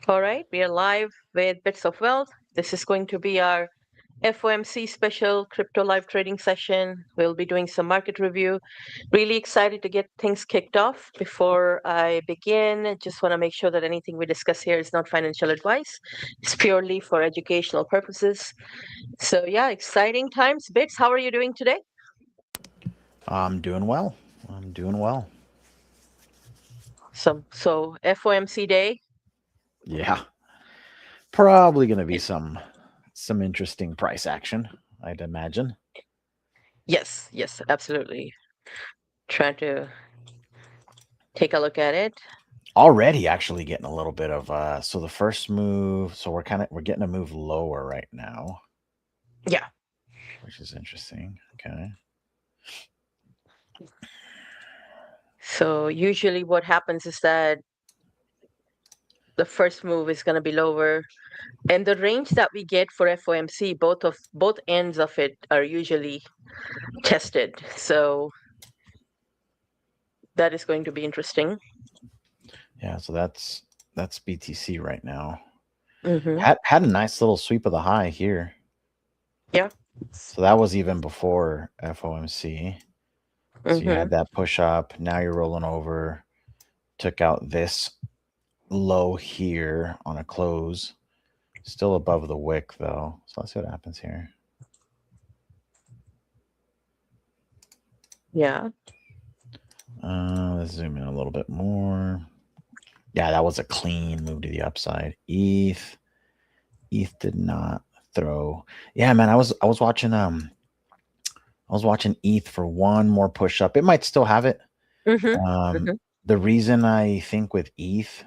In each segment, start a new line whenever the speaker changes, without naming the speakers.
All right, we are live with Bits of Wealth. This is going to be our FOMC special crypto live trading session. We'll be doing some market review. Really excited to get things kicked off. Before I begin, I just want to make sure that anything we discuss here is not financial advice. It's purely for educational purposes. So yeah, exciting times. Bits, how are you doing today?
I'm doing well. I'm doing well.
So FOMC day.
Yeah, probably going to be some interesting price action, I'd imagine.
Yes, absolutely. Trying to take a look at it.
Already actually getting a little bit of so the first move, so we're getting a move lower right now,
Yeah.
which is interesting. Okay.
So usually what happens is that the first move is going to be lower, and the range that we get for FOMC, both ends of it are usually tested. So that is going to be interesting.
Yeah, so that's BTC right now.
Mm-hmm.
Had a nice little sweep of the high here.
Yeah.
So that was even before FOMC. So you
Mm-hmm.
had that push up, now you're rolling over, took out this low here on a close. Still above the wick though. So let's see what happens here.
Yeah.
Let's zoom in a little bit more. Yeah, that was a clean move to the upside. ETH did not throw. Yeah, man, I was watching ETH for one more push up. It might still have it.
Mm-hmm.
Um,
Mm-hmm.
the reason I think with ETH,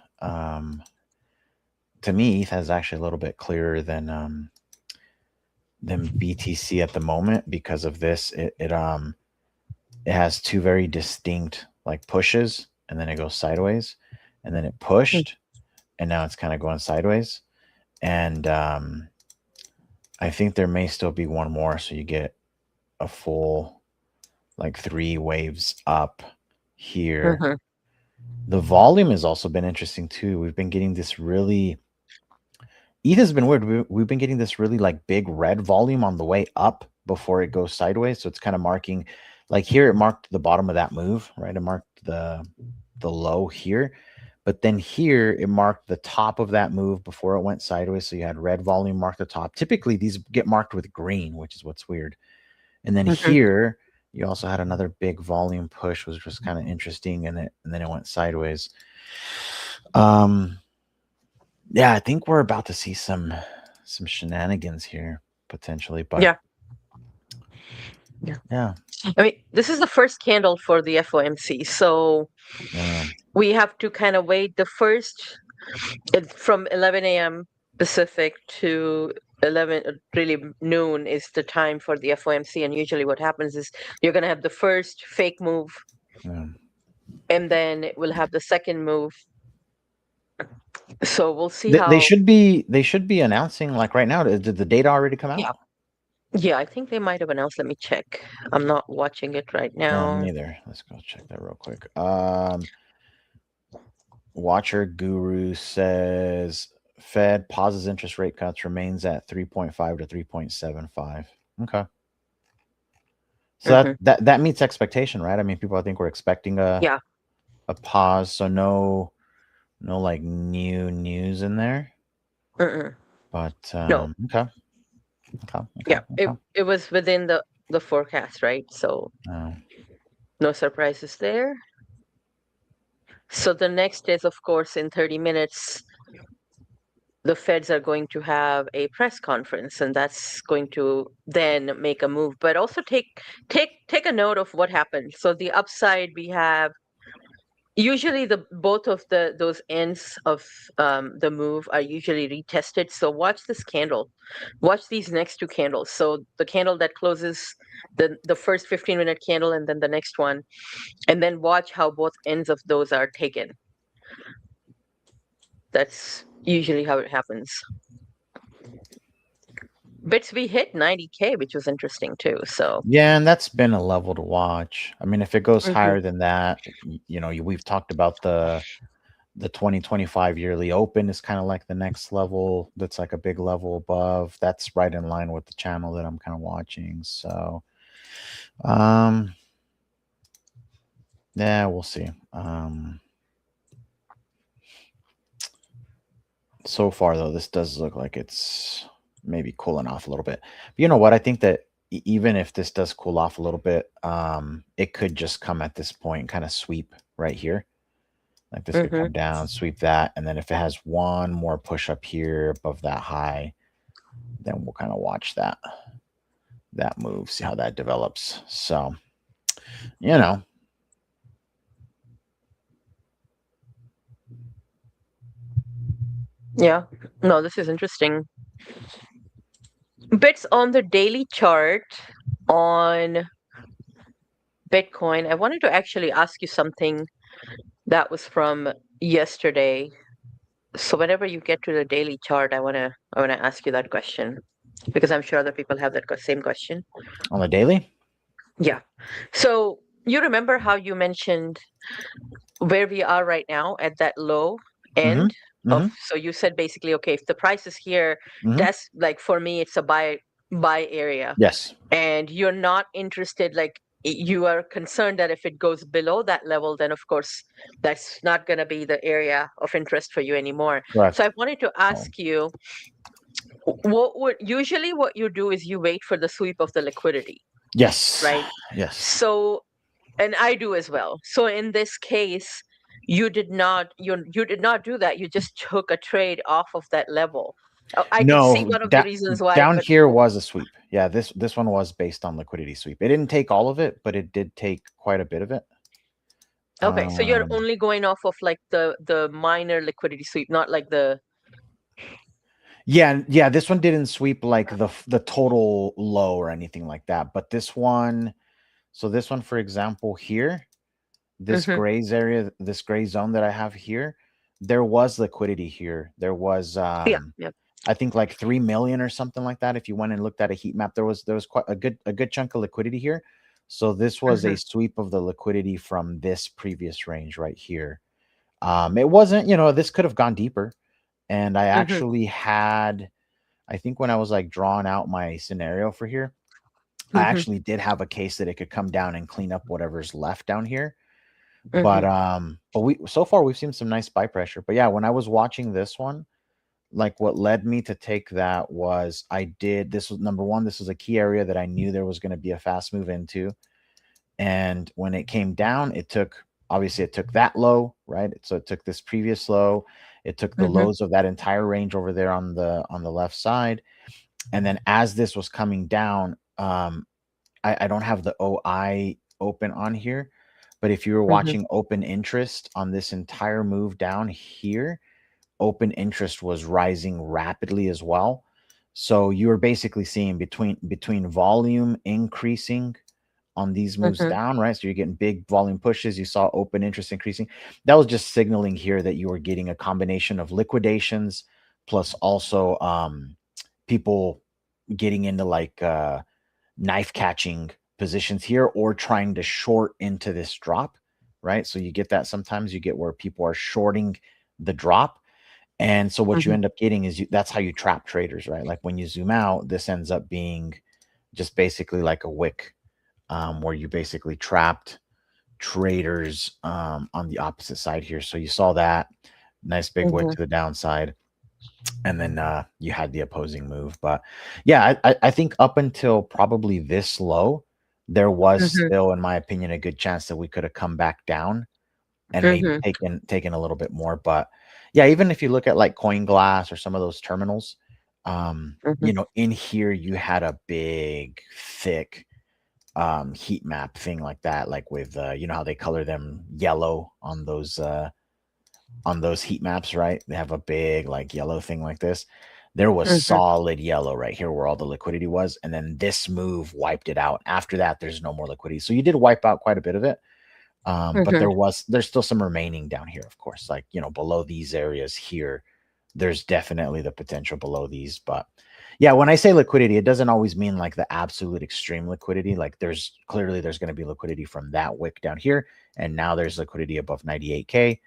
to me, ETH is actually a little bit clearer than BTC at the moment because of this. It has two very distinct like pushes, and then it goes sideways, and then it pushed, and now it's kind of going sideways. And I think there may still be one more, so you get a full like three waves up here.
Mm-hmm.
The volume has also been interesting too. We've been getting this really ETH has been weird. We've been getting this really like big red volume on the way up before it goes sideways. So it's kind of marking, like here it marked the bottom of that move, right? It marked the low here, but then here it marked the top of that move before it went sideways. So you had red volume mark the top. Typically these get marked with green, which is what's weird. And then
Mm-hmm.
here you also had another big volume push, which was kind of interesting, and then it went sideways. Um, yeah, I think we're about to see some shenanigans here potentially, but
Yeah. Yeah.
yeah,
I mean, this is the first candle for the FOMC, so
yeah,
we have to kind of wait. The first from 11 a.m. Pacific to 11 really noon is the time for the FOMC, and usually what happens is you're going to have the first fake move,
yeah.
and then we'll have the second move. So we'll see
They
how.
should be announcing like right now. Did the data already come out?
Yeah. Yeah, I think they might have announced. Let me check. I'm not watching it right
No, me
now.
neither. Let's go check that real quick. Watcher Guru says Fed pauses interest rate cuts, remains at 3.5 to 3.75. Okay. So that
Hmm.
that that meets expectation, right? I mean, people I think were expecting
Yeah.
a pause, so no like new news in there.
Mm-mm.
But
No.
okay, okay, okay,
Yeah. It
okay.
it was within the forecast, right? So
Uh,
no surprises there. So the next is, of course, in 30 minutes, the feds are going to have a press conference, and that's going to then make a move. But also take a note of what happened. So the upside we have usually the both of those ends of the move are usually retested. So watch this candle, watch these next two candles. So the candle that closes the first 15-minute candle, and then the next one, and then watch how both ends of those are taken. That's usually how it happens. Bits we hit 90K, which was interesting too. So
yeah, and that's been a level to watch. I mean, if it goes
hmm
higher than that, we've talked about The 2025 yearly open is kind of like the next level. That's like a big level above. That's right in line with the channel that I'm kind of watching. So, um, yeah, we'll see. So far though, this does look like it's maybe cooling off a little bit. But you know what? I think that even if this does cool off a little bit, it could just come at this point and kind of sweep right here. Like this could
Mm-hmm.
come down, sweep that, and then if it has one more push up here above that high, then we'll kind of watch that move, see how that develops. So, you know,
Yeah. No, this is interesting. Bits on the daily chart on Bitcoin. I wanted to actually ask you something that was from yesterday. So whenever you get to the daily chart, I wanna ask you that question because I'm sure other people have that same question.
on the daily.
Yeah. So you remember how you mentioned where we are right now at that low
Mm-hmm.
end of,
Mm-hmm.
so you said basically, okay, if the price is here,
Mm-hmm.
that's like, for me it's a buy area,
Yes.
and you're not interested, like you are concerned that if it goes below that level, then of course that's not going to be the area of interest for you anymore. So
Correct.
I wanted to
Oh.
ask you, what you do is you wait for the sweep of the liquidity,
Yes.
right?
Yes.
So, and I do as well. So in this case, you did not do that. You just took a trade off of that level. I can see
No,
one of the reasons why,
down
but
here was a sweep. Yeah, this one was based on liquidity sweep. It didn't take all of it, but it did take quite a bit of it.
okay, so you're
Um,
only going off of like the minor liquidity sweep, not like the.
yeah, yeah, this one didn't sweep like the total low or anything like that. But this one, so this one, for example, here, this
Mhm.
grays area, this gray zone that I have here, there was liquidity here. There was
Yeah, yeah.
I think like 3 million or something like that. If you went and looked at a heat map, there was quite a good chunk of liquidity here. So this was a
Mhm.
sweep of the liquidity from this previous range right here. It wasn't, this could have gone deeper. And I
Mhm.
actually had, I think when I was like drawing out my scenario for here, I
Mhm.
actually did have a case that it could come down and clean up whatever's left down here. But
Mhm.
we so far we've seen some nice buy pressure. But yeah, when I was watching this one, like what led me to take that was this was number one, this was a key area that I knew there was going to be a fast move into. And when it came down, obviously it took that low, right? So it took this previous low, it took the
Mhm.
lows of that entire range over there on the left side. And then as this was coming down, I don't have the OI open on here, but if you were
Mhm.
watching open interest on this entire move down here, open interest was rising rapidly as well. So you were basically seeing between volume increasing on these moves
Mhm.
down, right? So you're getting big volume pushes. You saw open interest increasing. That was just signaling here that you were getting a combination of liquidations plus also people getting into like knife catching positions here or trying to short into this drop, right? So you get that sometimes you get where people are shorting the drop. And so what you
Mhm.
end up getting is that's how you trap traders, right? Like when you zoom out, this ends up being just basically like a wick, where you basically trapped traders on the opposite side here. So you saw that nice big wick
Mhm.
to the downside, and then you had the opposing move. But yeah, I think up until probably this low, there was
Mhm.
still, in my opinion, a good chance that we could have come back down and maybe
Mhm.
taken a little bit more. But yeah, even if you look at like Coin Glass or some of those terminals,
Mhm.
in here you had a big, thick heat map thing like that, like with how they color them yellow on those heat maps, right? They have a big like yellow thing like this. There was
Mhm.
solid yellow right here where all the liquidity was, and then this move wiped it out. After that, there's no more liquidity. So you did wipe out quite a bit of it. But
Mhm.
there's still some remaining down here, of course, like below these areas here. There's definitely the potential below these. But yeah, when I say liquidity, it doesn't always mean like the absolute extreme liquidity. Like there's clearly there's going to be liquidity from that wick down here, and now there's liquidity above 98K.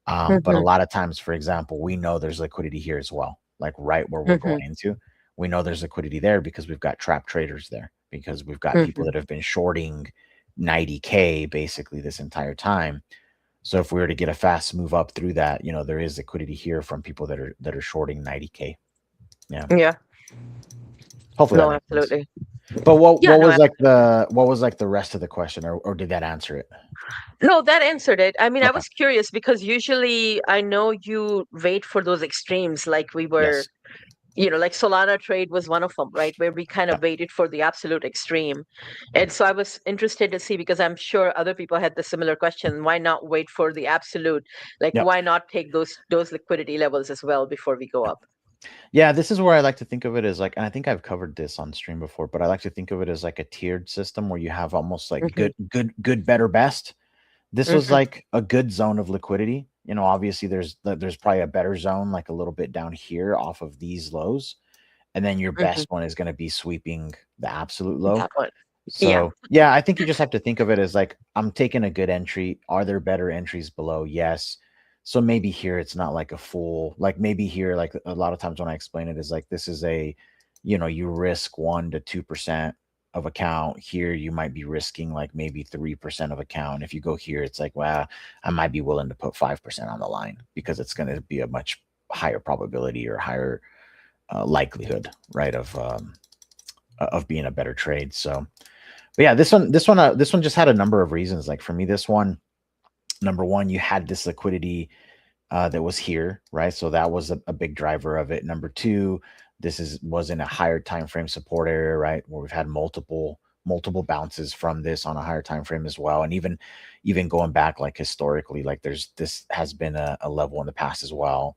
But a
Mm-hmm.
lot of times, for example, we know there's liquidity here as well, like right where we're
Mm-hmm.
going into. We know there's liquidity there because we've got trap traders there, because we've got people
Mm-hmm.
that have been shorting 90K basically this entire time. So if we were to get a fast move up through that, there is liquidity here from people that are shorting 90K. Yeah.
Yeah.
Hopefully that
No,
makes sense.
absolutely.
But what
Yeah,
what
no,
was like
absolutely.
the rest of the question, or did that answer it?
No, that answered it. I mean, I
Okay.
was curious because usually I know you wait for those extremes, like we were,
Yes.
like Solana trade was one of them, right? Where we kind of
Yep.
waited for the absolute extreme. And so I was interested to see because I'm sure other people had the similar question. Why not wait for the absolute? Like,
Yep.
why not take those liquidity levels as well before we go
Yep.
up?
Yeah, this is where I like to think of it as like, and I think I've covered this on stream before, but I like to think of it as like a tiered system where you have almost like
Hmm.
good, better, best. This was
Hmm.
like a good zone of liquidity. Obviously there's probably a better zone like a little bit down here off of these lows, and then your
Hmm.
best one is going to be sweeping the absolute low.
That one. Yeah.
So yeah, I think you just have to think of it as like, I'm taking a good entry. Are there better entries below? Yes. So maybe here it's not like a full, like maybe here, like a lot of times when I explain it is like, this is you risk 1 to 2% of account. Here you might be risking like maybe 3% of account. If you go here, it's like, well, I might be willing to put 5% on the line because it's going to be a much higher probability or higher likelihood, right, of being a better trade. So but yeah, this one just had a number of reasons. Like for me, this one, number one, you had this liquidity that was here, right? So that was a big driver of it. Number two, was in a higher time frame support area, right, where we've had multiple bounces from this on a higher time frame as well, and even going back like historically, like this has been a level in the past as well.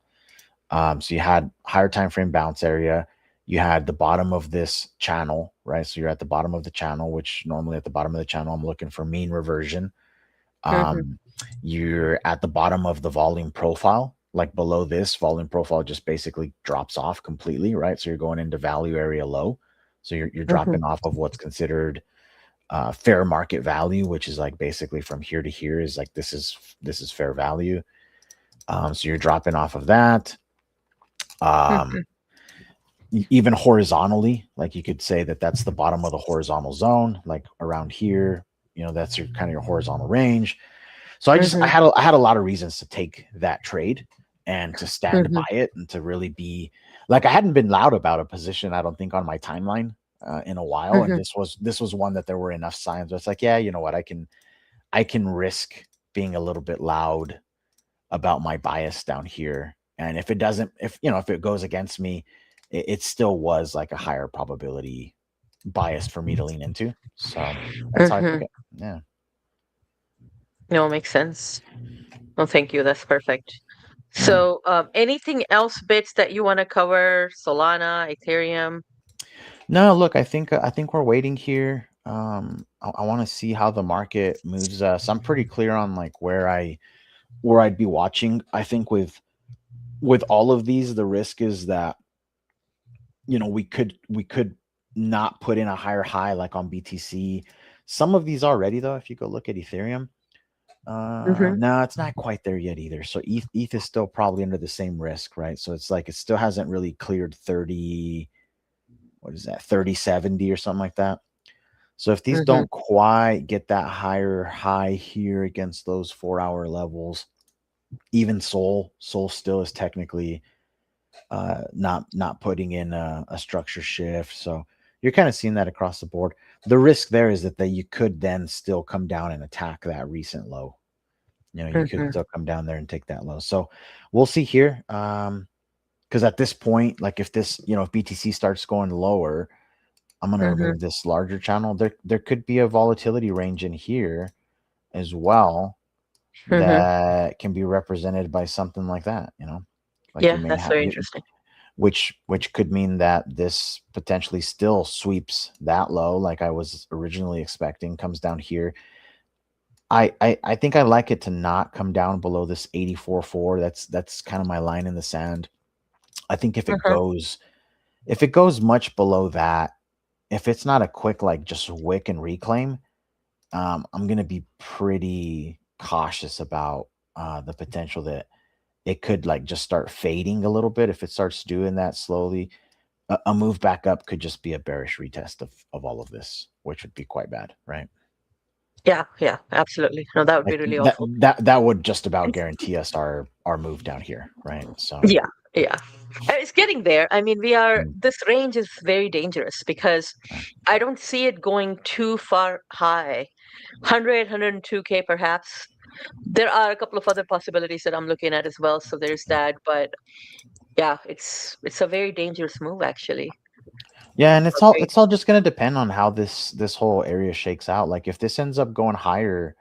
So you had higher time frame bounce area. You had the bottom of this channel, right? So you're at the bottom of the channel, which normally at the bottom of the channel, I'm looking for mean reversion.
Hmm.
Um, you're at the bottom of the volume profile, like below this volume profile just basically drops off completely, right? So you're going into value area low. So you're
Hmm.
dropping off of what's considered fair market value, which is like basically from here to here is like this is fair value. So you're dropping off of that. Um,
Hmm.
Even horizontally, like you could say that that's the bottom of the horizontal zone, like around here, that's your kind of your horizontal range. So I
Hmm.
had I had a lot of reasons to take that trade and to stand
Hmm.
by it and to really be like, I hadn't been loud about a position, I don't think, on my timeline in a while, and
Hmm.
this was one that there were enough signs where it's like, yeah, you know what, I can risk being a little bit loud about my bias down here. And if it doesn't, if it goes against me, it still was like a higher probability bias for me to lean into. So that's how I
Hmm.
took it. Yeah.
No, makes sense. Well, thank you. That's perfect.
Yeah.
So, anything else bits that you want to cover? Solana, Ethereum?
No, look, I think we're waiting here. I want to see how the market moves us. I'm pretty clear on like where I'd be watching. I think with all of these, the risk is that we could not put in a higher high like on BTC. Some of these already though, if you go look at Ethereum,
Hmm.
no, it's not quite there yet either. So ETH is still probably under the same risk, right? So it's like it still hasn't really cleared 30, what is that, 3070 or something like that. So if these
Hmm.
don't quite get that higher high here against those 4 hour levels, even Soul still is technically not putting in a structure shift. So you're kind of seeing that across the board. The risk there is that you could then still come down and attack that recent low. You could
Hmm.
still come down there and take that low. So we'll see here. Because at this point, like if this, if BTC starts going lower, I'm gonna
Hmm.
remove this larger channel. There could be a volatility range in here as well
Hmm.
that can be represented by something like that. Like you
Yeah,
may
that's
have
very interesting.
which could mean that this potentially still sweeps that low like I was originally expecting, comes down here. I think I like it to not come down below this 84.4. That's kind of my line in the sand. I think
Uh-huh.
if it goes much below that, if it's not a quick like just wick and reclaim, I'm gonna be pretty cautious about the potential that it could like just start fading a little bit. If it starts doing that slowly, a move back up could just be a bearish retest of all of this, which would be quite bad, right?
Yeah, absolutely. No, that would be
Like
really awful.
that would just about guarantee us our move down here, right? So
Yeah, yeah. It's getting there. I mean,
mm,
this range is very dangerous because
right.
I don't see it going too far high. 100, 102K perhaps. There are a couple of other possibilities that I'm looking at as well, so there's that. But yeah, it's a very dangerous move actually.
Yeah, and
Okay.
it's all just gonna depend on how this whole area shakes out. Like if this ends up going higher,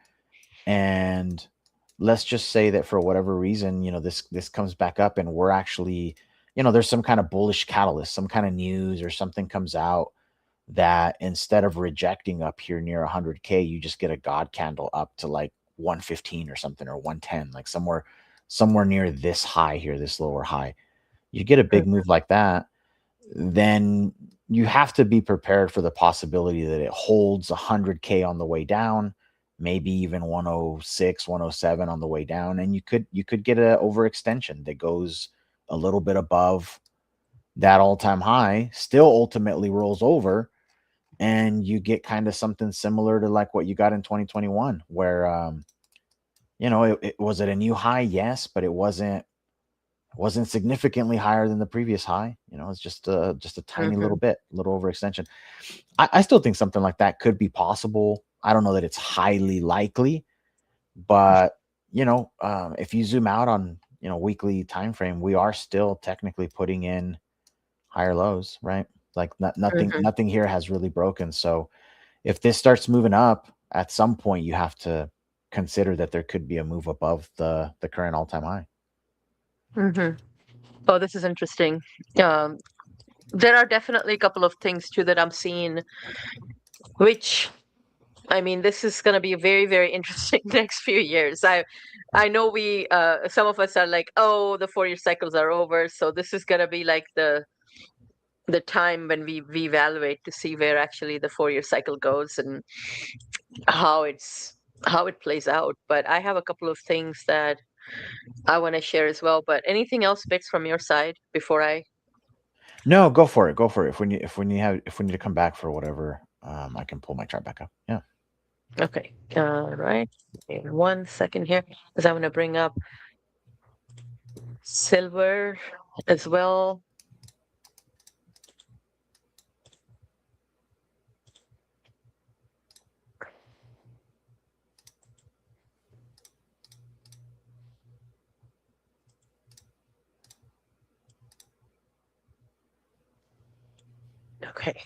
and let's just say that for whatever reason, this comes back up and we're actually, there's some kind of bullish catalyst, some kind of news or something comes out that instead of rejecting up here near 100K, you just get a god candle up to like 115 or something, or 110, like somewhere near this high here, this lower high. You get a big
Mhm,
move like that, then you have to be prepared for the possibility that it holds 100K on the way down, maybe even 106, 107 on the way down, and you could get a overextension that goes a little bit above that all-time high, still ultimately rolls over, and you get kind of something similar to like what you got in 2021, where it was at a new high, yes, but it wasn't significantly higher than the previous high. It's just a tiny little
mhm,
bit, little overextension. I still think something like that could be possible. I don't know that it's highly likely, but if you zoom out on weekly time frame, we are still technically putting in higher lows, right? Like nothing
mhm,
nothing here has really broken. So if this starts moving up, at some point you have to consider that there could be a move above the current all-time high.
mhm. Oh, this is interesting. Um, there are definitely a couple of things too that I'm seeing, which I mean, this is going to be a very, very interesting next few years. I know some of us are like, oh, the 4 year cycles are over, so this is going to be like the time when we evaluate to see where actually the 4 year cycle goes and how how it plays out. But I have a couple of things that I want to share as well. But anything else, Bits, from your side before I?
No, go for it. Go for it. If we need to come back for whatever, I can pull my chart back up. Yeah.
Okay, all right. In 1 second here, because I want to bring up silver as well. Okay,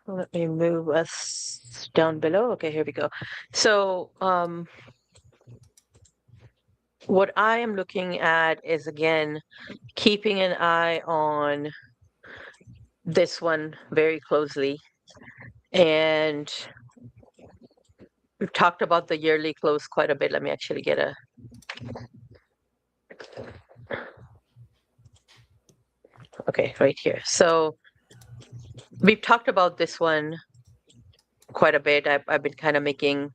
let me move us down below. Okay, here we go. So, what I am looking at is again keeping an eye on this one very closely. And we've talked about the yearly close quite a bit. Let me actually get a, okay, right here. So we've talked about this one quite a bit. I've been kind of making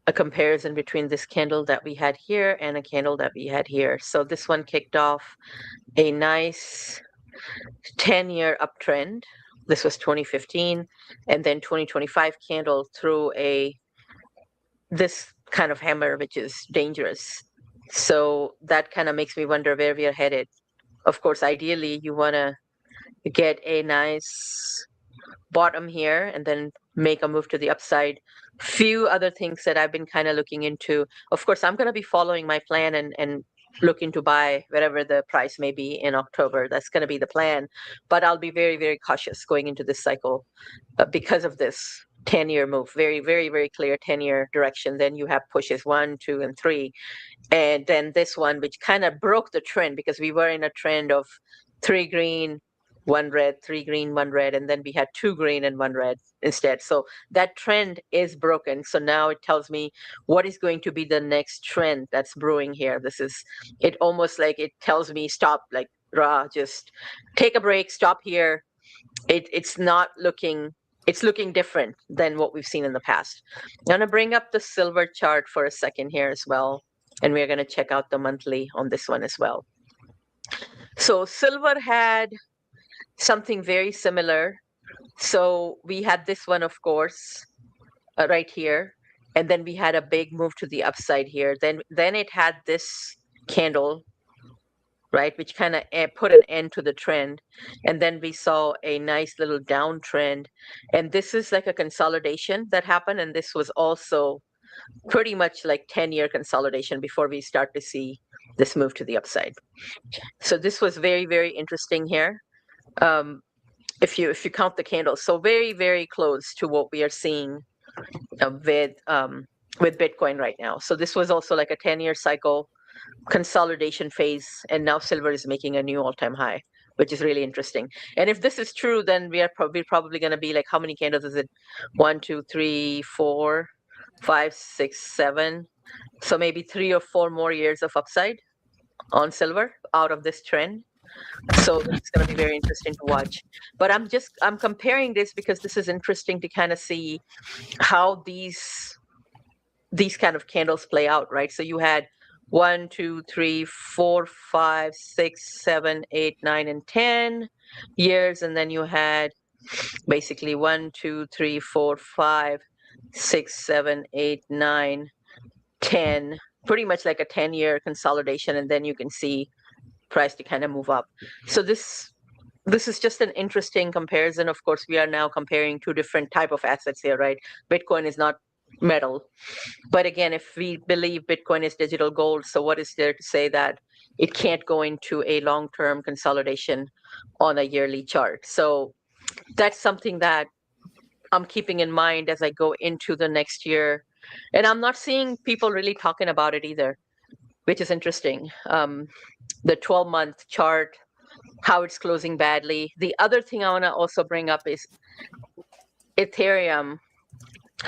a comparison between this candle that we had here and a candle that we had here. So this one kicked off a nice 10-year uptrend. This was 2015, and then 2025 candle through this kind of hammer, which is dangerous. So that kind of makes me wonder where we are headed. Of course, ideally, you want to get a nice bottom here and then make a move to the upside. Few other things that I've been kind of looking into. Of course, I'm going to be following my plan and looking to buy whatever the price may be in October. That's going to be the plan. But I'll be very, very cautious going into this cycle because of this 10-year move. Very, very, very clear 10-year direction. Then you have pushes 1, 2, and 3. And then this one, which kind of broke the trend because we were in a trend of 3 green, 1 red, 3 green, 1 red, and then we had 2 green and 1 red instead. So that trend is broken. So now it tells me what is going to be the next trend that's brewing here. It almost like it tells me stop, like, Ra, just take a break, stop here. It's not looking, it's looking different than what we've seen in the past. I'm going to bring up the silver chart for a second here as well. And we're going to check out the monthly on this one as well. So silver had something very similar. So we had this one, of course, right here, and then we had a big move to the upside here. Then it had this candle, right, which kind of put an end to the trend, and then we saw a nice little downtrend, and this is like a consolidation that happened, and this was also pretty much like 10-year consolidation before we start to see this move to the upside. So this was very, very interesting here. If you count the candles, so very, very close to what we are seeing with Bitcoin right now. So this was also like a 10-year cycle consolidation phase, and now silver is making a new all-time high, which is really interesting. And if this is true, then we are probably going to be like, how many candles is it? 1, 2, 3, 4, 5, 6, 7. So maybe 3 or 4 more years of upside on silver out of this trend. So it's going to be very interesting to watch. But I'm comparing this because this is interesting to kind of see how these kind of candles play out, right? So you had 1, 2, 3, 4, 5, 6, 7, 8, 9, and 10 years, and then you had basically 1, 2, 3, 4, 5, 6, 7, 8, 9, 10, pretty much like a 10-year consolidation, and then you can see price to kind of move up. So this is just an interesting comparison. Of course, we are now comparing two different type of assets here, right? Bitcoin is not metal. But again, if we believe Bitcoin is digital gold, so what is there to say that it can't go into a long-term consolidation on a yearly chart? So that's something that I'm keeping in mind as I go into the next year. And I'm not seeing people really talking about it either, which is interesting. The 12-month chart, how it's closing badly. The other thing I want to also bring up is Ethereum.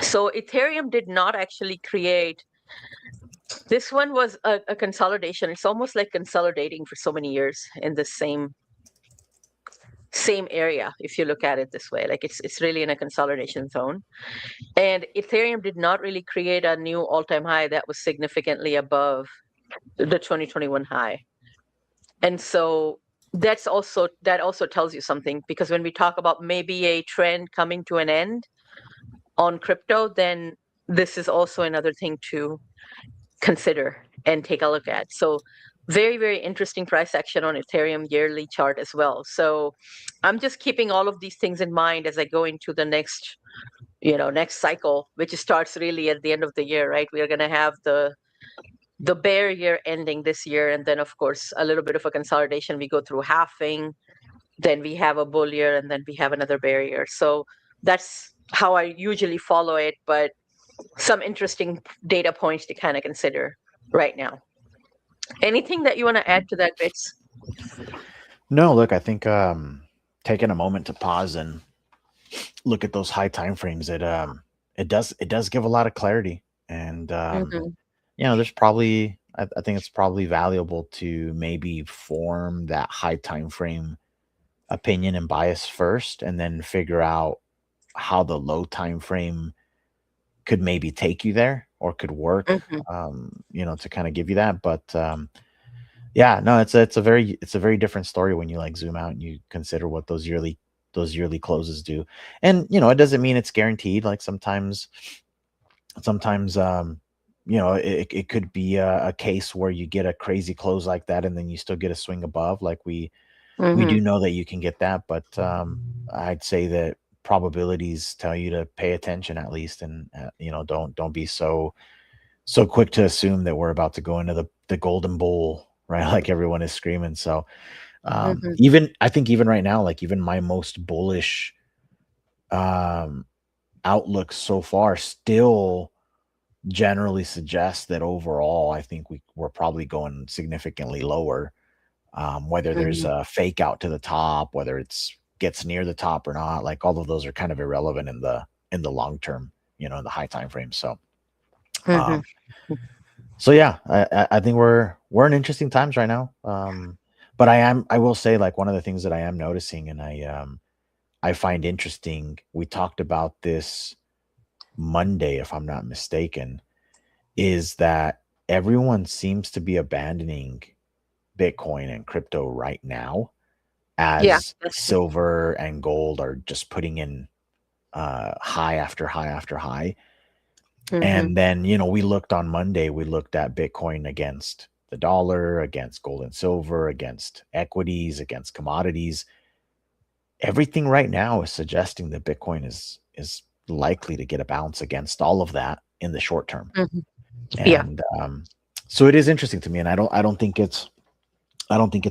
So Ethereum did not actually create, this one was a consolidation. It's almost like consolidating for so many years in the same area, if you look at it this way. Like it's really in a consolidation zone. And Ethereum did not really create a new all-time high that was significantly above the 2021 high. And so that also tells you something, because when we talk about maybe a trend coming to an end on crypto, then this is also another thing to consider and take a look at. So very, very interesting price action on Ethereum yearly chart as well. So I'm just keeping all of these things in mind as I go into the next cycle, which starts really at the end of the year, right? We are going to have the bear year ending this year, and then of course a little bit of a consolidation. We go through halving, then we have a bull year, and then we have another bear year. So that's how I usually follow it, but some interesting data points to kind of consider right now. Anything that you want to add to that, Bits?
No, look, I think taking a moment to pause and look at those high time frames, it does give a lot of clarity. And
Mm-hmm.
there's probably I think it's probably valuable to maybe form that high time frame opinion and bias first, and then figure out how the low time frame could maybe take you there or could work,
Mm-hmm.
to kind of give you that. But yeah, no, it's a very different story when you like zoom out and you consider what those yearly closes do. And it doesn't mean it's guaranteed. Like sometimes it could be a case where you get a crazy close like that and then you still get a swing above. Like we
Mm-hmm.
do know that you can get that, but I'd say that probabilities tell you to pay attention at least, and don't be so quick to assume that we're about to go into the golden bowl, right? Like everyone is screaming. So
Mm-hmm.
even I think even right now, like even my most bullish um outlook so far still generally suggests that overall I think we're probably going significantly lower. Whether there's
Mm-hmm.
a fake out to the top, whether it's gets near the top or not, like all of those are kind of irrelevant in the long term, in the high time frame. So
Mm-hmm.
um so yeah, I think we're in interesting times right now. But I will say, like, one of the things that I am noticing and I find interesting, we talked about this Monday, if I'm not mistaken, is that everyone seems to be abandoning Bitcoin and crypto right now,
Yeah,
as
that's true.
silver and gold are just putting in high after high after high.
Mm-hmm.
And then, we looked on Monday, we looked at Bitcoin against the dollar, against gold and silver, against equities, against commodities. Everything right now is suggesting that Bitcoin is likely to get a bounce against all of that in the short term.
Hmm. Yeah.
And so it is interesting to me, and I don't think it's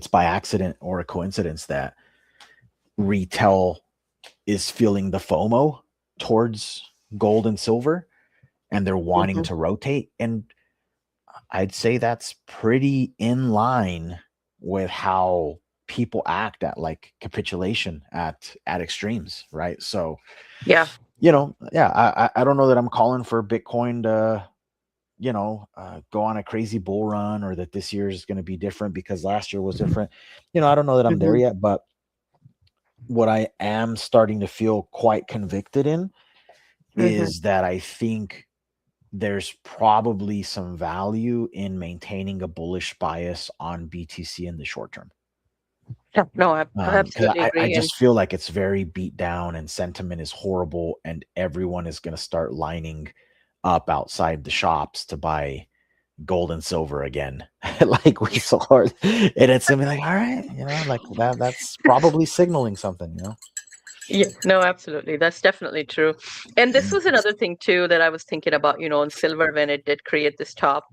by accident or a coincidence that retail is feeling the FOMO towards gold and silver, and they're wanting
Hmm.
to rotate. And I'd say that's pretty in line with how people act at like capitulation at extremes, right? So,
Yeah.
yeah, I don't know that I'm calling for Bitcoin to go on a crazy bull run, or that this year is going to be different because last year was different. I don't know that I'm there
Hmm.
yet, but what I am starting to feel quite convicted in
Hmm.
is that I think there's probably some value in maintaining a bullish bias on BTC in the short term.
Yeah. No, I
Because
absolutely
I
agree. And
just feel like it's very beat down and sentiment is horrible, and everyone is going to start lining up outside the shops to buy gold and silver again, like we saw. And it's gonna be like, all right, like that's probably signaling something.
yeah, no, absolutely. That's definitely true. And this was another thing too that I was thinking about, on silver when it did create this top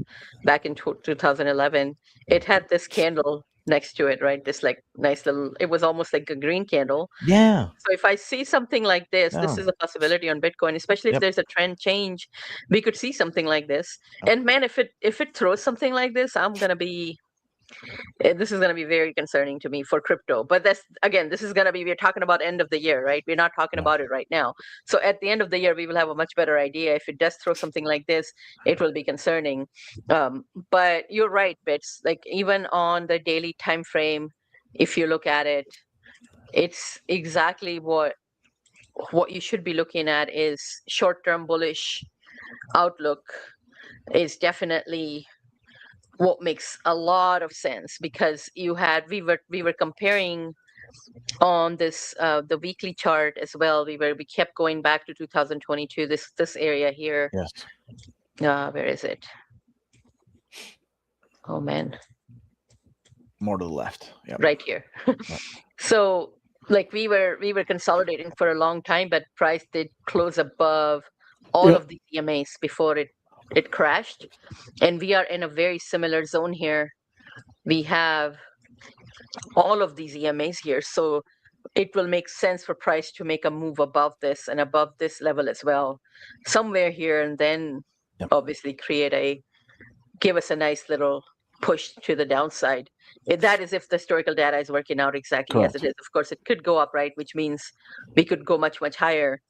back in 2011. It had this candle next to it, right? This like nice little, it was almost like a green candle.
Yeah.
So if I see something like this
Yeah.
is a possibility on Bitcoin, especially if
Yep.
there's a trend change, we could see something like this.
Yep.
And man, if it throws something like this, this is going to be very concerning to me for crypto. But that's again, this is going to be, we're talking about end of the year, right? We're not talking
Yeah.
about it right now. So at the end of the year, we will have a much better idea. If it does throw something like this, it will be concerning. But you're right, Bits. Like even on the daily time frame, if you look at it, it's exactly what you should be looking at is short-term bullish outlook is definitely what makes a lot of sense because we were comparing on this the weekly chart as well. We kept going back to 2022, this area here.
Yes.
Where is it? Oh man,
More to the left. Yep.
right here.
Yep.
So like we were consolidating for a long time, but price did close above all
Yep.
of the EMAs before it crashed, and we are in a very similar zone here. We have all of these EMAs here, so it will make sense for price to make a move above this and above this level as well, somewhere here, and then
Yep.
obviously give us a nice little push to the downside. That is if the historical data is working out exactly as it
Correct.
is. Of course, it could go up, right? Which means we could go much, much higher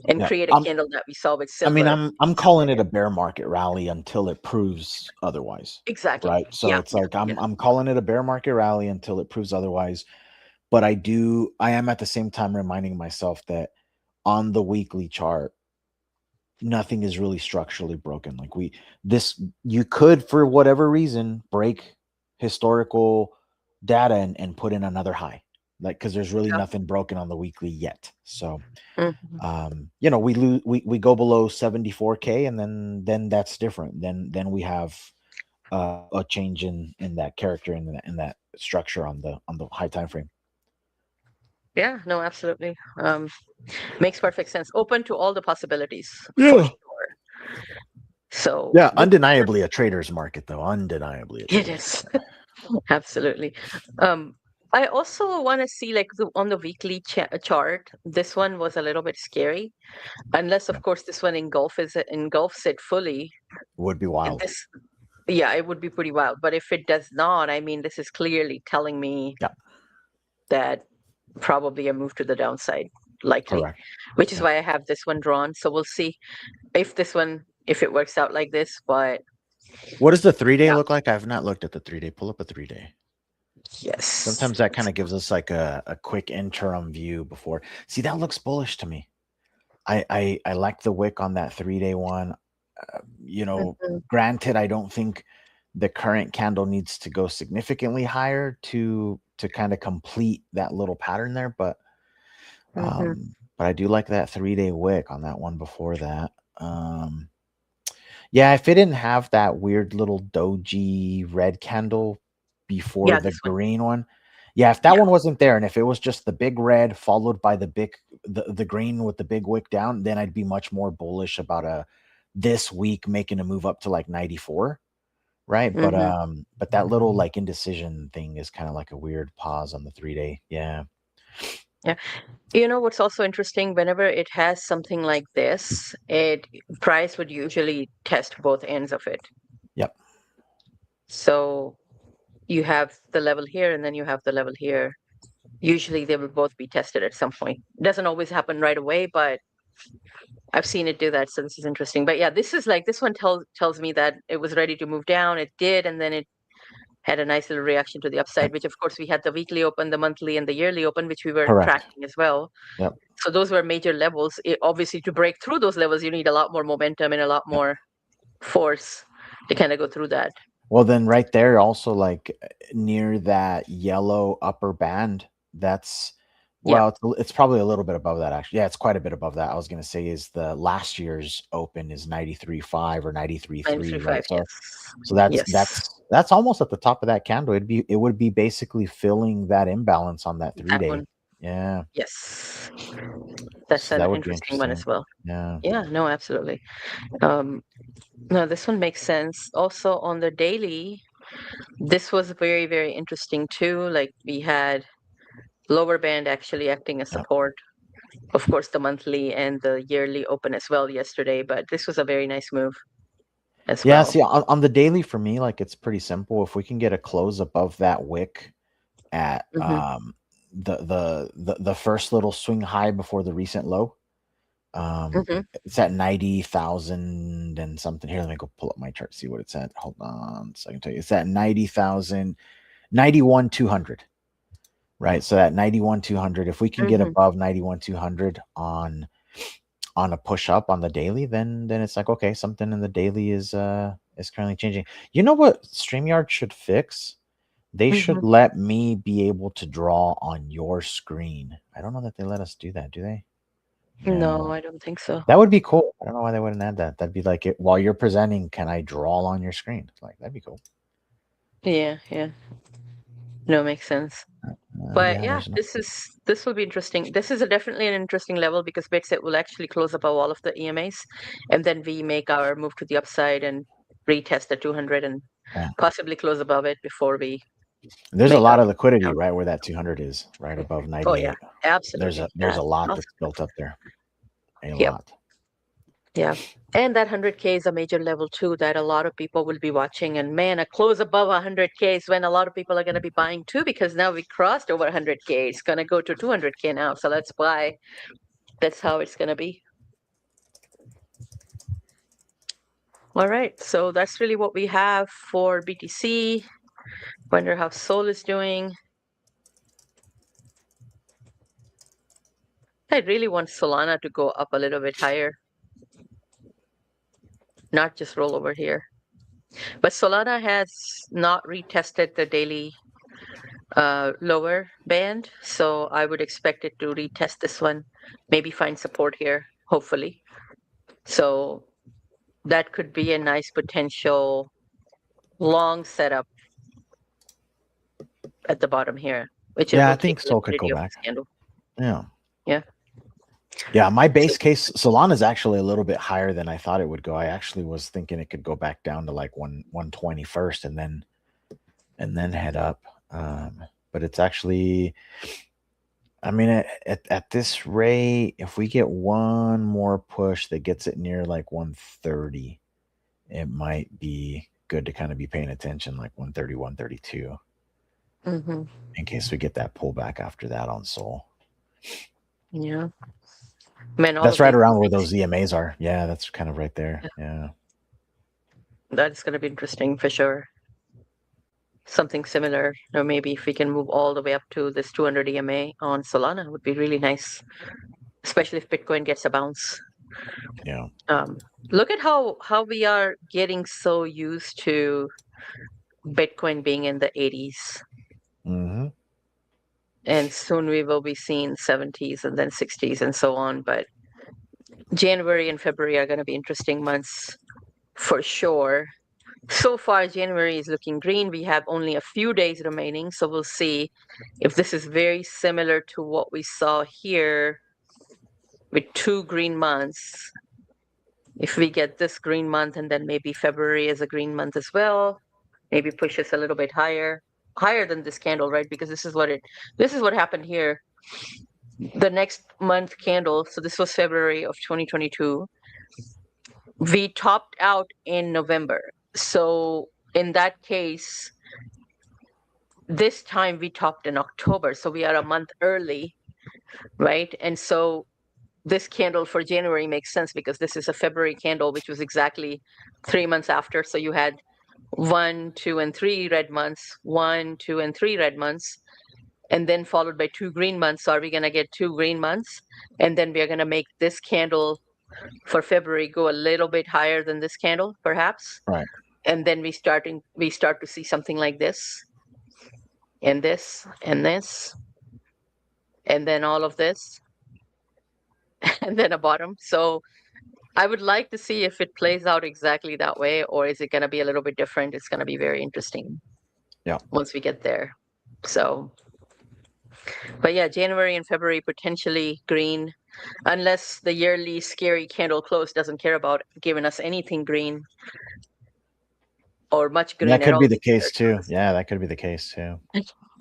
and
Yeah.
create a candle that we saw with
I mean,
silver
I'm
somewhere
calling it
here.
a bear market rally until it proves otherwise,
Exactly.
right? So
Yeah,
it's
yeah,
like
yeah.
I'm calling it a bear market rally until it proves otherwise. But I am at the same time reminding myself that on the weekly chart, nothing is really structurally broken. Like this, you could, for whatever reason, break historical data and put in another high, like, because there's really
Yeah.
nothing broken on the weekly yet. So
Mhm.
we go below 74K, and then that's different. Then we have a change in that character, in that structure on the high time frame.
Yeah, no, absolutely. Makes perfect sense. Open to all the possibilities for
Yeah.
sure. So
Yeah, undeniably a trader's market, though. Undeniably a
it
trader's
is.
market.
Absolutely. Um, I also want to see like on the weekly chart. This one was a little bit scary, unless
Yeah,
of course this one engulfs it fully.
would be wild.
This, yeah, it would be pretty wild. But if it does not, I mean, this is clearly telling me
Yeah,
that probably a move to the downside, likely,
correct.
which is
Yeah.
why I have this one drawn. So we'll see if it works out like this. But
What does the 3 day
yeah,
look like? I've not looked at the 3 day. Pull up a 3 day.
yes.
Sometimes that kind of gives us like a quick interim view before. See, that looks bullish to me. I like the wick on that 3 day one. Uh, you know,
Mhm.
granted, I don't think the current candle needs to go significantly higher to kind of complete that little pattern there.
Mm-hmm.
But I do like that 3-day wick on that one before that. Yeah, if it didn't have that weird little doji red candle before
Yeah,
the
this one.
green one, yeah, if that
Yeah.
one wasn't there, and if it was just the big red followed by the green with the big wick down, then I'd be much more bullish about a this week making a move up to like 94, right?
Mm-hmm.
But that little like indecision thing is kind of like a weird pause on the 3-day. Yeah.
Yeah. You know what's also interesting? Whenever it has something like this, it price would usually test both ends of it.
Yep.
So you have the level here and then you have the level here. Usually they will both be tested at some point. Doesn't always happen right away, but I've seen it do that. So this is interesting. But yeah, this is like this one tells me that it was ready to move down. It did, and then it had a nice little reaction to the upside,
Yep.
which of course we had the weekly open, the monthly, and the yearly open, which we were
Correct.
tracking as well.
Yep.
So those were major levels. Obviously, to break through those levels, you need a lot more momentum and a lot
Yep.
more force to kind of go through that.
Well, then right there, also like near that yellow upper band, that's
Yeah,
well, it's probably a little bit above that actually. Yeah, it's quite a bit above that. I was gonna say is the last year's open is 93.5 or 93.3, right?
93.5.
So
Yes,
so that's
yes,
that's almost at the top of that candle. It would be basically filling that imbalance on that
that
3-day.
one.
Yeah.
Yes, that's
So
an
that would be
interesting one as
interesting.
well.
Yeah.
Yeah, no, absolutely. Um, no, this one makes sense. Also on the daily, this was very, very interesting too. Like we had lower band actually acting as
Yeah.
support. Of course, the monthly and the yearly open as well yesterday, but this was a very nice move as
Yeah,
well.
see on the daily for me, like it's pretty simple. If we can get a close above that wick at
Hmm.
the first little swing high before the recent low.
Hmm.
It's at 90,000 and something. Here, let me go pull up my chart, see what it's at. Hold on, so I can tell you. It's at 90,000, 91,200. Right. So at 91,200, if we can get
Hmm.
above 91,200 on a push up on the daily, then it's like okay, something in the daily is currently changing. You know what StreamYard should fix? They
Hmm.
should let me be able to draw on your screen. I don't know that they let us do that, do they?
No,
No.
I don't think so.
That would be cool. I don't know why they wouldn't add that. That'd be like it while you're presenting, can I draw on your screen? Like that'd be cool.
Yeah, yeah. No, makes sense. But
Yeah,
yeah,
there's no.
this will be interesting. This is definitely an interesting level because Bitset will actually close above all of the EMAs, and then we make our move to the upside and retest the 200 and
Yeah.
possibly close above it before we
There's a
make
lot
our
of liquidity
down.
right where that 200 is, right above
Oh yeah,
98. There's a
absolutely.
there's a
That's
lot
awesome.
that's built up there. A
Yep.
lot.
Yeah. And that 100K is a major level too that a lot of people will be watching. And man, a close above 100K is when a lot of people are going to be buying too because now we crossed over 100K. It's going to go to 200K now. So let's buy. That's how it's going to be. All right. So that's really what we have for BTC. Wonder how Sol is doing. I really want Solana to go up a little bit higher, not just roll over here. But Solana has not retested the daily lower band. So I would expect it to retest this one, maybe find support here, hopefully. So that could be a nice potential long setup at the bottom here, which it
Yeah,
will
I
take
think
the
Sol could go
liquidity of
back.
this candle.
Yeah.
Yeah.
Yeah, my
So
base case Solana is actually a little bit higher than I thought it would go. I actually was thinking it could go back down to like 120 first and then head up. But it's actually I mean at this rate, if we get one more push that gets it near like 130, it might be good to kind of be paying attention like 130, 132
hmm,
in case we get that pullback after that on Sol.
yeah. Man, all
That's
of
right
these
around where
things,
those EMAs are. Yeah, that's kind of right there. Yeah.
that's going to be interesting for sure. Something similar, or maybe if we can move all the way up to this 200 EMA on Solana would be really nice, especially if Bitcoin gets a bounce.
Yeah.
Um, Look at how we are getting so used to. Bitcoin being in the 80s.
Mm-hmm.
And soon we will be seeing 70s and then 60s and so on. But January and February are going to be interesting months for sure. So far, January is looking green. We have only a few days remaining, so we'll see if this is very similar to what we saw here with 2 green months. If we get this green month and then maybe February is a green month as well, maybe push us a little bit higher than this candle, right? Because this is what happened here. The next month candle, so this was February of 2022. We topped out in November. So in that case, this time we topped in October. So we are a month early, right? And so this candle for January makes sense because this is a February candle, which was exactly 3 months after. So you had 1, 2, and 3 red months, 1, 2, and 3 red months, and then followed by 2 green months. So are we going to get 2 green months? And then we are going to make this candle for February go a little bit higher than this candle, perhaps.
Right.
And then we start to see something like this, and this, and this, and then all of this, and then a bottom. So I would like to see if it plays out exactly that way, or is it going to be a little bit different? It's going to be very interesting.
Yeah.
Once we get there. So, but yeah, January and February potentially green, unless the yearly scary candle close doesn't care about giving us anything green or much green
That
at
could
all.
be the case too. Yeah, that could be the case too.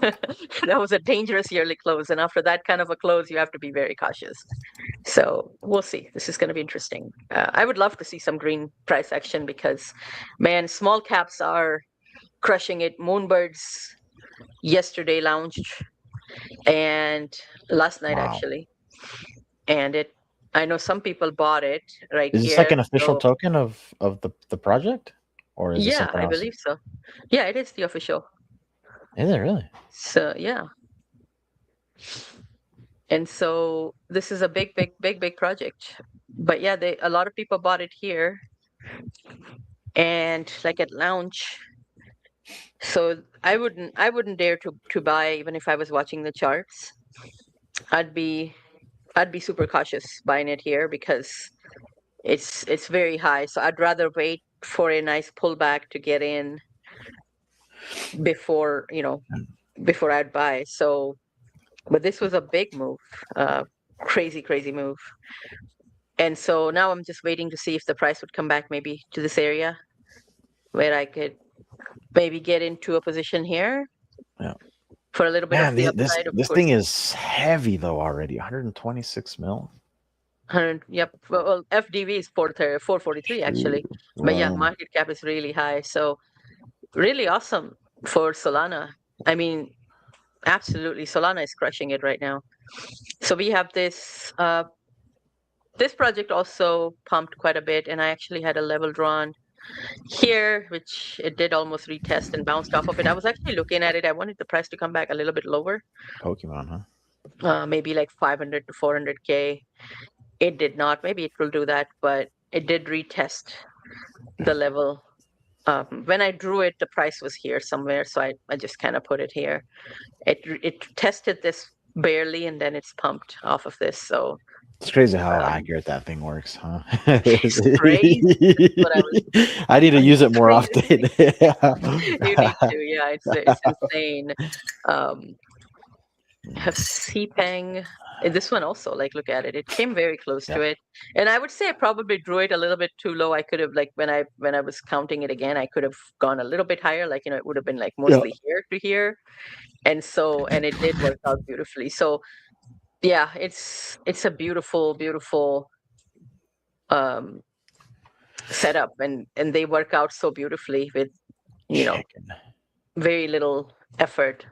That was a dangerous yearly close, and after that kind of a close, you have to be very cautious. So we'll see. This is going to be interesting. I would love to see some green price action because, man, small caps are crushing it. Moonbirds yesterday launched, and last night
Wow.
actually, and I know some people bought it right
Is this like
here.
an official
So
token of the project, or is it
yeah,
something
I
else?
believe so. Yeah, it is the official.
Is it really?
So yeah. And so this is a big project. But yeah, a lot of people bought it here and like at launch. So I wouldn't dare to buy even if I was watching the charts. I'd be super cautious buying it here because it's very high. So I'd rather wait for a nice pullback to get in before, before I'd buy. So but this was a big move. Crazy move. And so now I'm just waiting to see if the price would come back maybe to this area where I could maybe get into a position here
Yeah.
for a little bit of
Man,
the
this
upside, of
this
course.
thing is heavy though already. 126 mil.
100, yep. Well, FDV is 443 actually. But yeah,
Wow.
market cap is really high. So really awesome for Solana. I mean, absolutely. Solana is crushing it right now. So we have this project also pumped quite a bit, and I actually had a level drawn here, which it did almost retest and bounced off of it. I was actually looking at it. I wanted the price to come back a little bit lower,
Pokemon, huh?
maybe like 500 to 400K. It did not. Maybe it will do that, but it did retest the level. When I drew it, the price was here somewhere, so I just kind of put it here. It tested this barely, and then it's pumped off of this. So
It's crazy how
um,
accurate that thing works, huh?
it's crazy. That's what I was.
I need to use
It's
it more often.
crazy. You need to, yeah. It's insane. Have CPeng. And this one also, like, look at it. It came very close to
Yep.
it, and I would say I probably drew it a little bit too low. I could have, like, when I was counting it again, I could have gone a little bit higher. Like, it would have been like
Yeah.
mostly here to here, and it did work out beautifully. So yeah, it's a beautiful um setup, and they work out so beautifully with
Chicken.
very little effort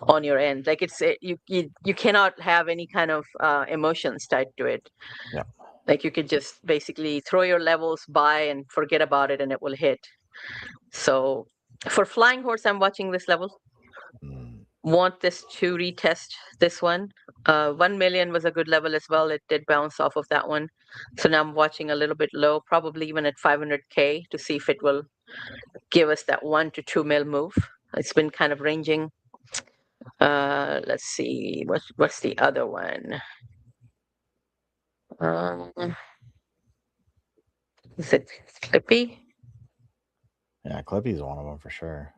on your end. Like you cannot have any kind of emotions tied to it.
Yeah.
Like you could just basically throw your levels by and forget about it, and it will hit. So for Flying Horse, I'm watching this level.
Mm.
Want this to retest this one. 1 million was a good level as well. It did bounce off of that one. So now I'm watching a little bit low, probably even at 500K to see if it will give us that 1 to 2 mil move. It's been kind of ranging. Let's see, what's the other one? Is it Clippy?
Yeah, Clippy's one of them for sure.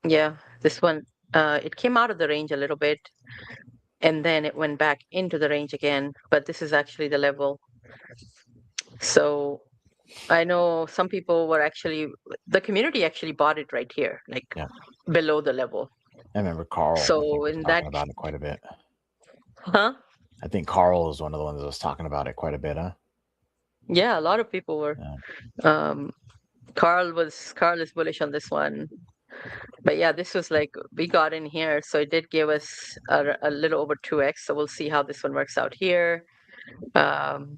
Yeah, this one, it came out of the range a little bit, and then it went back into the range again, but this is actually the level. So I know some people were actually, the community actually bought it right here, like
Yeah.
below the level.
I remember Carl, I think,
So
was
in that,
talking about it quite a bit.
huh?
I think Carl was one of the ones that was talking about it quite a bit, huh?
Yeah, a lot of people were.
Yeah.
Um, Carl is bullish on this one. But yeah, this was like we got in here, so it did give us a little over 2x. So we'll see how this one works out here. Um,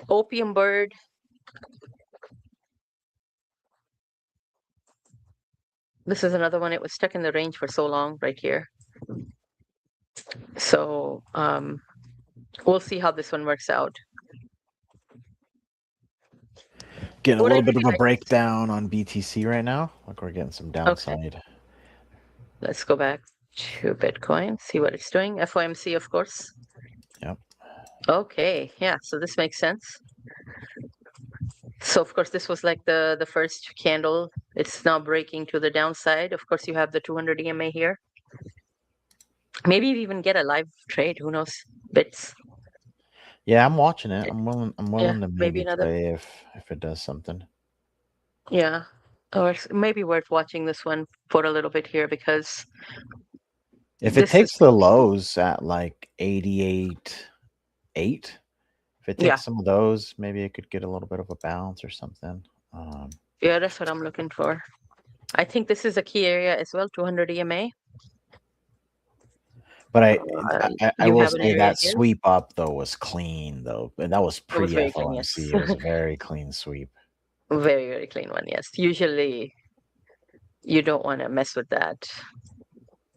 Opium Bird. This is another one. It was stuck in the range for so long right here. So we'll see how this one works out.
Getting a
What I
little bit
really
of a
like.
breakdown on BTC right now. Like we're getting some
Okay,
downside.
let's go back to Bitcoin, see what it's doing. FOMC, of course.
Yep.
Okay, yeah, so this makes sense. So of course this was like the first candle. It's now breaking to the downside. Of course you have the 200 EMA here. Maybe you even get a live trade. Who knows? Bits.
Yeah, I'm watching it. I'm willing. I'm
Yeah,
willing to
maybe
maybe
another.
play if it does something.
Yeah, or maybe worth watching this one for a little bit here because
If it
this is
takes the lows at like 88.8, if it
yeah,
takes some of those, maybe it could get a little bit of a bounce or something.
yeah. That's what I'm looking for. I think this is a key area as well. 200 EMA.
But
Uh,
I
you
will
have an
say
area
that
here.
sweep up though was clean though, and that was
It was
pre
very clean. Yes,
FOMC. It was a very clean sweep.
very clean one. Yes. Usually you don't want to mess with that.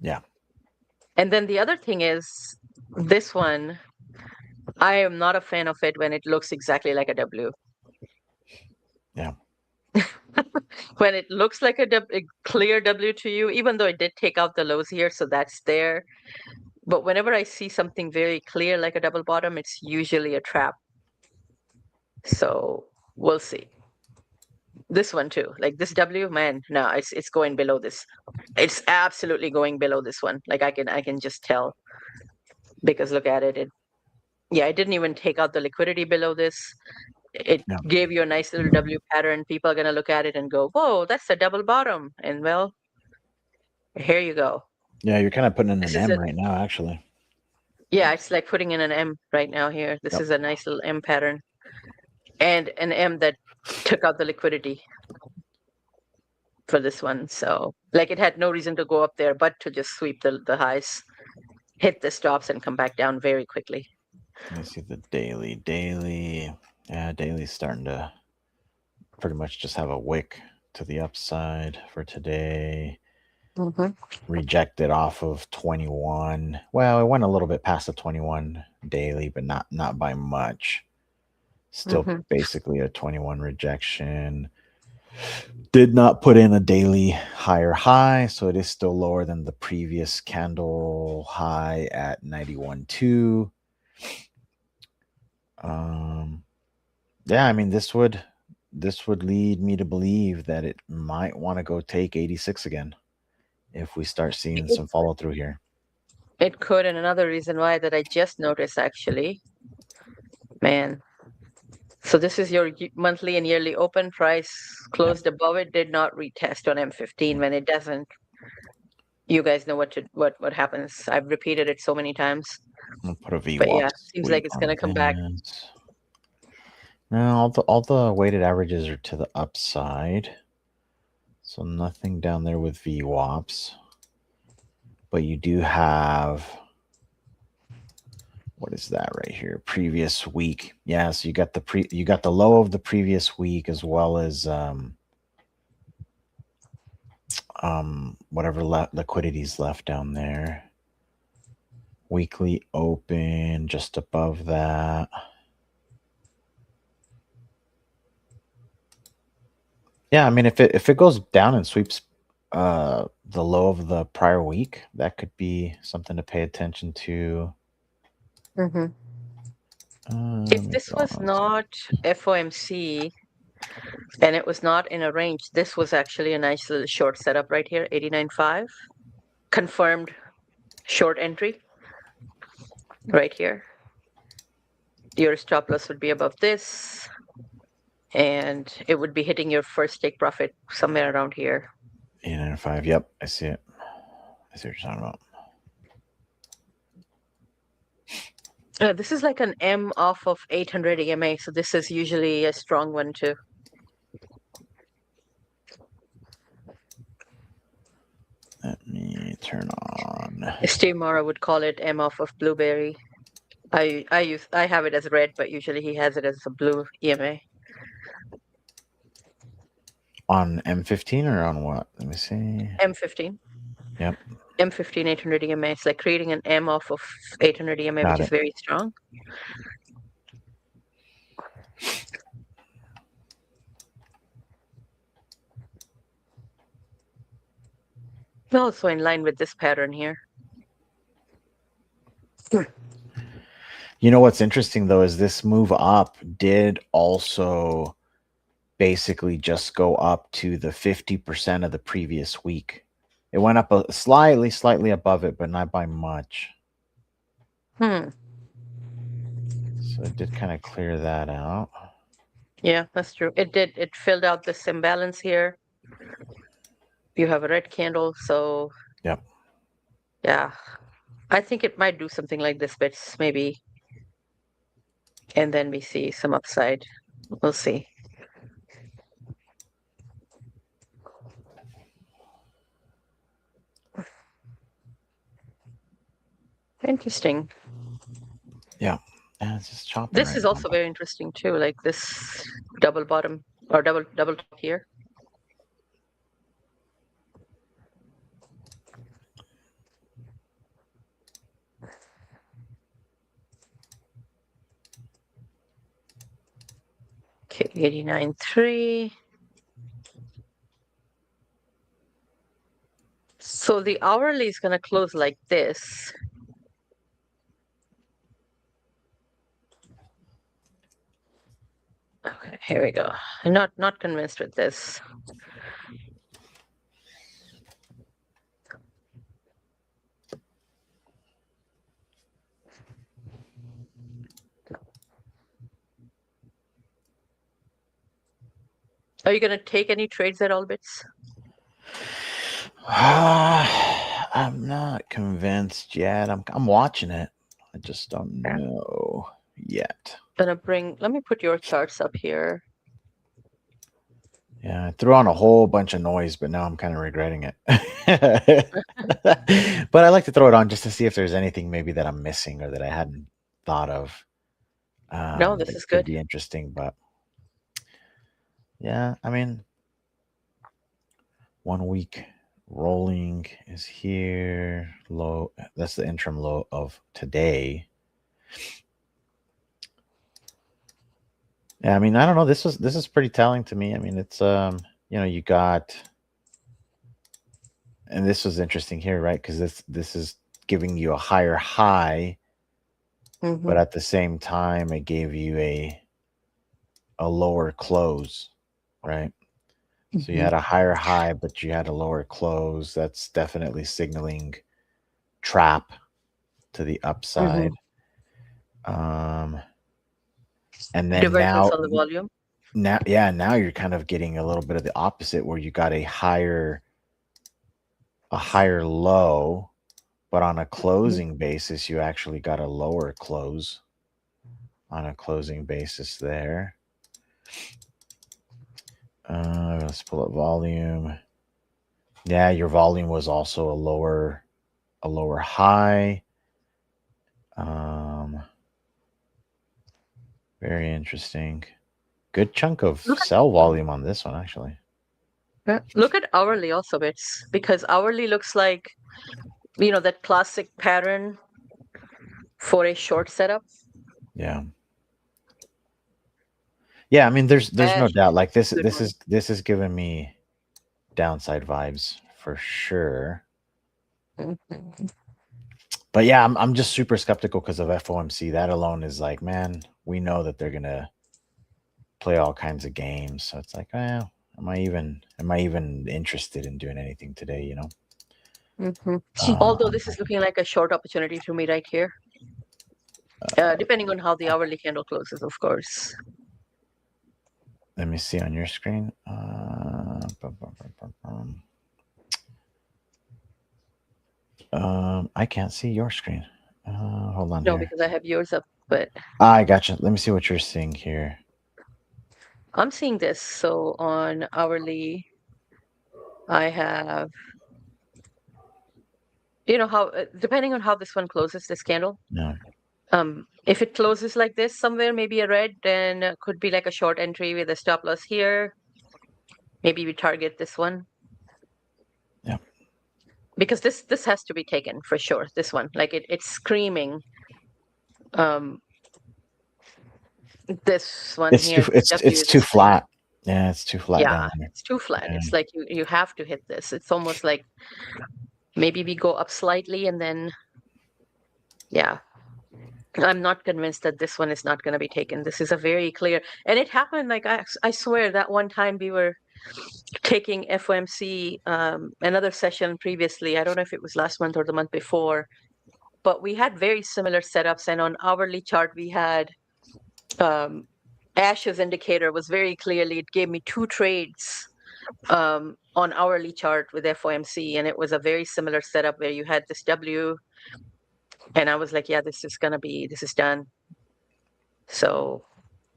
Yeah.
And then the other thing is this one. I am not a fan of it when it looks exactly like a W.
Yeah.
When it looks like a clear W to you, even though it did take out the lows here, so that's there. But whenever I see something very clear like a double bottom, it's usually a trap. So we'll see. This one too, like this W, man, no, it's going below this. It's absolutely going below this one. Like I can just tell because look at it. Yeah, it didn't even take out the liquidity below this. It
Yeah.
gave you a nice little W pattern. People are gonna look at it and go, "Whoa, that's a double bottom." And well, here you go.
Yeah, you're kind of putting in
This
an
is
M
a
right now, actually.
yeah, it's like putting in an M right now here. This
Yep.
is a nice little M pattern. And an M that took out the liquidity for this one. So like it had no reason to go up there but to just sweep the highs, hit the stops and come back down very quickly.
Let me see the daily. Daily. Yeah, daily's starting to pretty much just have a wick to the upside for today.
Mm-hmm.
Rejected off of 21. Well, it went a little bit past the 21 daily, but not by much. Still
Mm-hmm.
basically a 21 rejection. Did not put in a daily higher high, so it is still lower than the previous candle high at 91.2. Yeah, I mean this would lead me to believe that it might want to go take 86 again if we start seeing
It,
some follow through here.
it could, and another reason why that I just noticed actually, man. So this is your monthly and yearly open price
Yeah,
closed above it, did not retest on M15. When it doesn't, you guys know what happens. I've repeated it so many times.
I'm gonna put a
But
VWAP
yeah, seems like
sweep
it's
on
gonna come back.
this. Now all the weighted averages are to the upside, so nothing down there with VWAPs. But you do have, what is that right here? Previous week. Yeah, so you got the low of the previous week as well as whatever liquidity's left down there. Weekly open just above that. Yeah, I mean, if it goes down and sweeps the low of the prior week, that could be something to pay attention to.
Mm-hmm.
Let
If
me
this
go
was
on.
not FOMC and it was not in a range, this was actually a nice little short setup right here, 89.5. Confirmed short entry right here. Your stop loss would be above this, and it would be hitting your first take profit somewhere around here.
895. Yep, I see it. I see what you're talking about.
This is like an M off of 800 EMA, so this is usually a strong one too.
Let me turn on.
Steve Mara would call it M off of blueberry. I have it as red, but usually he has it as a blue EMA.
On M15 or on what? Let me see.
M15.
Yep,
M15 800 EMA. It's like creating an M off of 800 EMA, which
got
is
it.
very strong. Also in line with this pattern here.
You know what's interesting though is this move up did also basically just go up to the 50% of the previous week. It went up slightly above it, but not by much.
Hmm.
So it did kind of clear that out.
Yeah, that's true. It did. It filled out this imbalance here. You have a red candle, so
Yep.
yeah. I think it might do something like this, but maybe. And then we see some upside. We'll see. Interesting.
Yeah. And it's just chopping
This
right
is
now.
also very interesting too, like this double bottom or double top here. Okay, 89.3. So the hourly is going to close like this. Okay, here we go. I'm not convinced with this. Are you going to take any trades at all, Bits?
I'm not convinced yet. I'm watching it. I just don't know yet.
Let me put your charts up here.
Yeah, I threw on a whole bunch of noise, but now I'm kind of regretting it. But I like to throw it on just to see if there's anything maybe that I'm missing or that I hadn't thought of
No, this
that
is
could
good.
be interesting. But yeah, I mean, 1 week rolling is here. Low. That's the interim low of today. Yeah, I mean, I don't know. This is pretty telling to me. I mean, it's you got, and this was interesting here, right? Because this is giving you a higher high, but
Mm-hmm.
at the same time, it gave you a lower close, right? So you
Mm-hmm.
had a higher high, but you had a lower close. That's definitely signaling trap to the
Mm-hmm.
upside. Um, and then
Divergence on the volume.
now you're kind of getting a little bit of the opposite, where you got a higher low, but on a
Mhm.
closing basis, you actually got a lower close on a closing basis there. Let's pull up volume. Yeah, your volume was also a lower high. Um, very interesting. Good chunk of
Look
sell volume on this one, actually.
look at hourly also, Bits, because hourly looks like that classic pattern for a short setup.
Yeah. Yeah, I mean, there's no
Ash
doubt.
is
Like
a good one.
this is giving me downside vibes for sure.
Mhm.
But yeah, I'm just super skeptical because of FOMC. That alone is like, man, we know that they're gonna play all kinds of games. So it's like, well, am I even interested in doing anything today?
Mhm. Although
Um,
this is looking like a short opportunity to me right here, depending on how the hourly candle closes, of course.
let me see on your screen. I can't see your screen. Hold on
No,
here.
because I have yours up, but
I gotcha. Let me see what you're seeing here.
I'm seeing this. So on hourly, I have, how, depending on how this one closes, this candle,
No.
if it closes like this somewhere, maybe a red, then could be like a short entry with a stop loss here. Maybe we target this one
Yeah.
because this has to be taken for sure. This one, like it's screaming. Um, this one
It's too
here, this
it's
W
it's
is
too
screaming.
flat. Yeah, it's too flat
Yeah,
down there.
it's too flat.
Yeah.
It's like you have to hit this. It's almost like maybe we go up slightly and then yeah. I'm not convinced that this one is not going to be taken. This is a very clear, and it happened like I swear that one time we were taking FOMC another session previously. I don't know if it was last month or the month before, but we had very similar setups, and on hourly chart we had um, Ash's indicator was very clearly, it gave me two trades on hourly chart with FOMC, and it was a very similar setup where you had this W, and I was like, yeah, this is done. So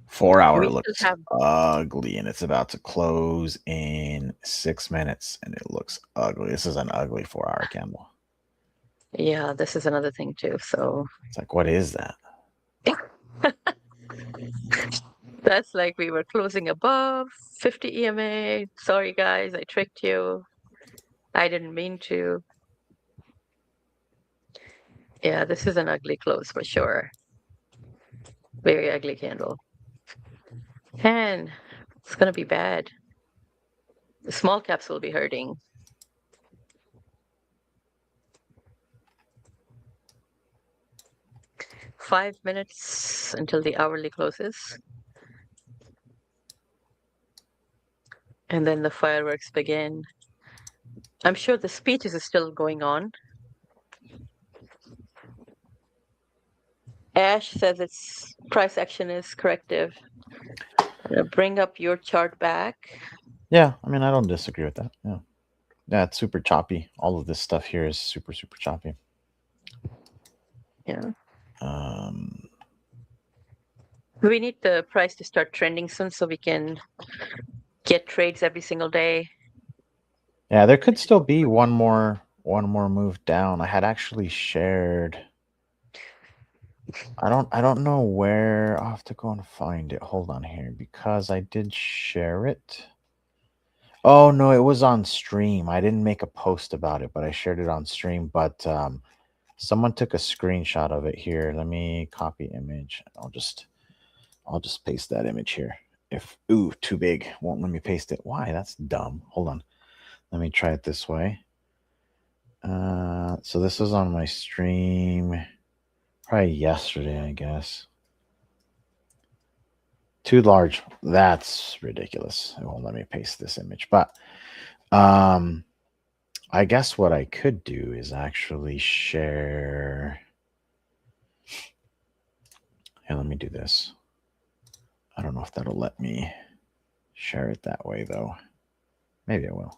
4 hour
we still
looks
have,
ugly and it's about to close in 6 minutes and it looks ugly. This is an ugly 4 hour candle.
yeah, this is another thing too. So
It's like, what is that?
that's like we were closing above 50 EMA. Sorry, guys, I tricked you. I didn't mean to. Yeah, this is an ugly close for sure. Very ugly candle. And it's going to be bad. The small caps will be hurting. 5 minutes until the hourly closes. And then the fireworks begin. I'm sure the speeches is still going on. Ash says its price action is corrective. I'm gonna bring up your chart back.
Yeah, I mean, I don't disagree with that. Yeah. Yeah, it's super choppy. All of this stuff here is super, super choppy.
Yeah.
Um,
We need the price to start trending soon so we can get trades every single day.
yeah, there could still be one more move down. I had actually shared. I don't know where. I'll have to go and find it. Hold on here because I did share it. Oh no, it was on stream. I didn't make a post about it, but I shared it on stream. But someone took a screenshot of it here. Let me copy image. I'll just paste that image here. If too big, won't let me paste it. Why? That's dumb. Hold on. Let me try it this way. So this was on my stream probably yesterday, I guess. Too large. That's ridiculous. It won't let me paste this image. But I guess what I could do is actually share. Here, let me do this. I don't know if that'll let me share it that way though. Maybe I will.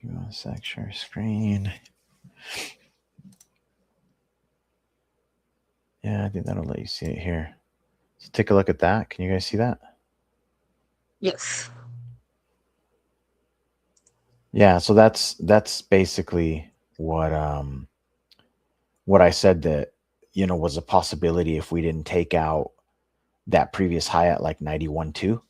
Give me one sec. Share screen. Yeah, I think that'll let you see it here. So take a look at that. Can you guys see that?
Yes.
Yeah, so that's basically what I said that was a possibility if we didn't take out that previous high at like 91.2.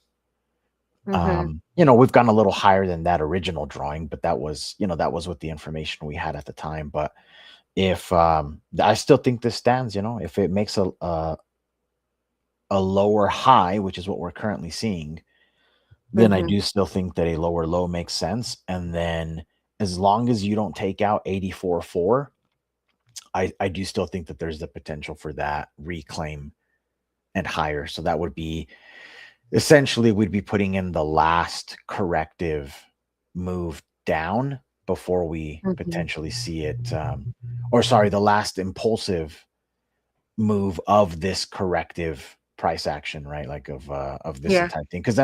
Mm-hmm.
We've gone a little higher than that original drawing, but that was with the information we had at the time. But if I still think this stands, if it makes a lower high, which is what we're currently seeing, then I
Mm-hmm.
do still think that a lower low makes sense. And then as long as you don't take out 84.4, I do still think that there's the potential for that reclaim and higher. So that would be essentially we'd be putting in the last corrective move down before we
Mm-hmm.
potentially see it, or sorry, the last impulsive move of this corrective price action, right? Like of this
Yeah.
entire thing, because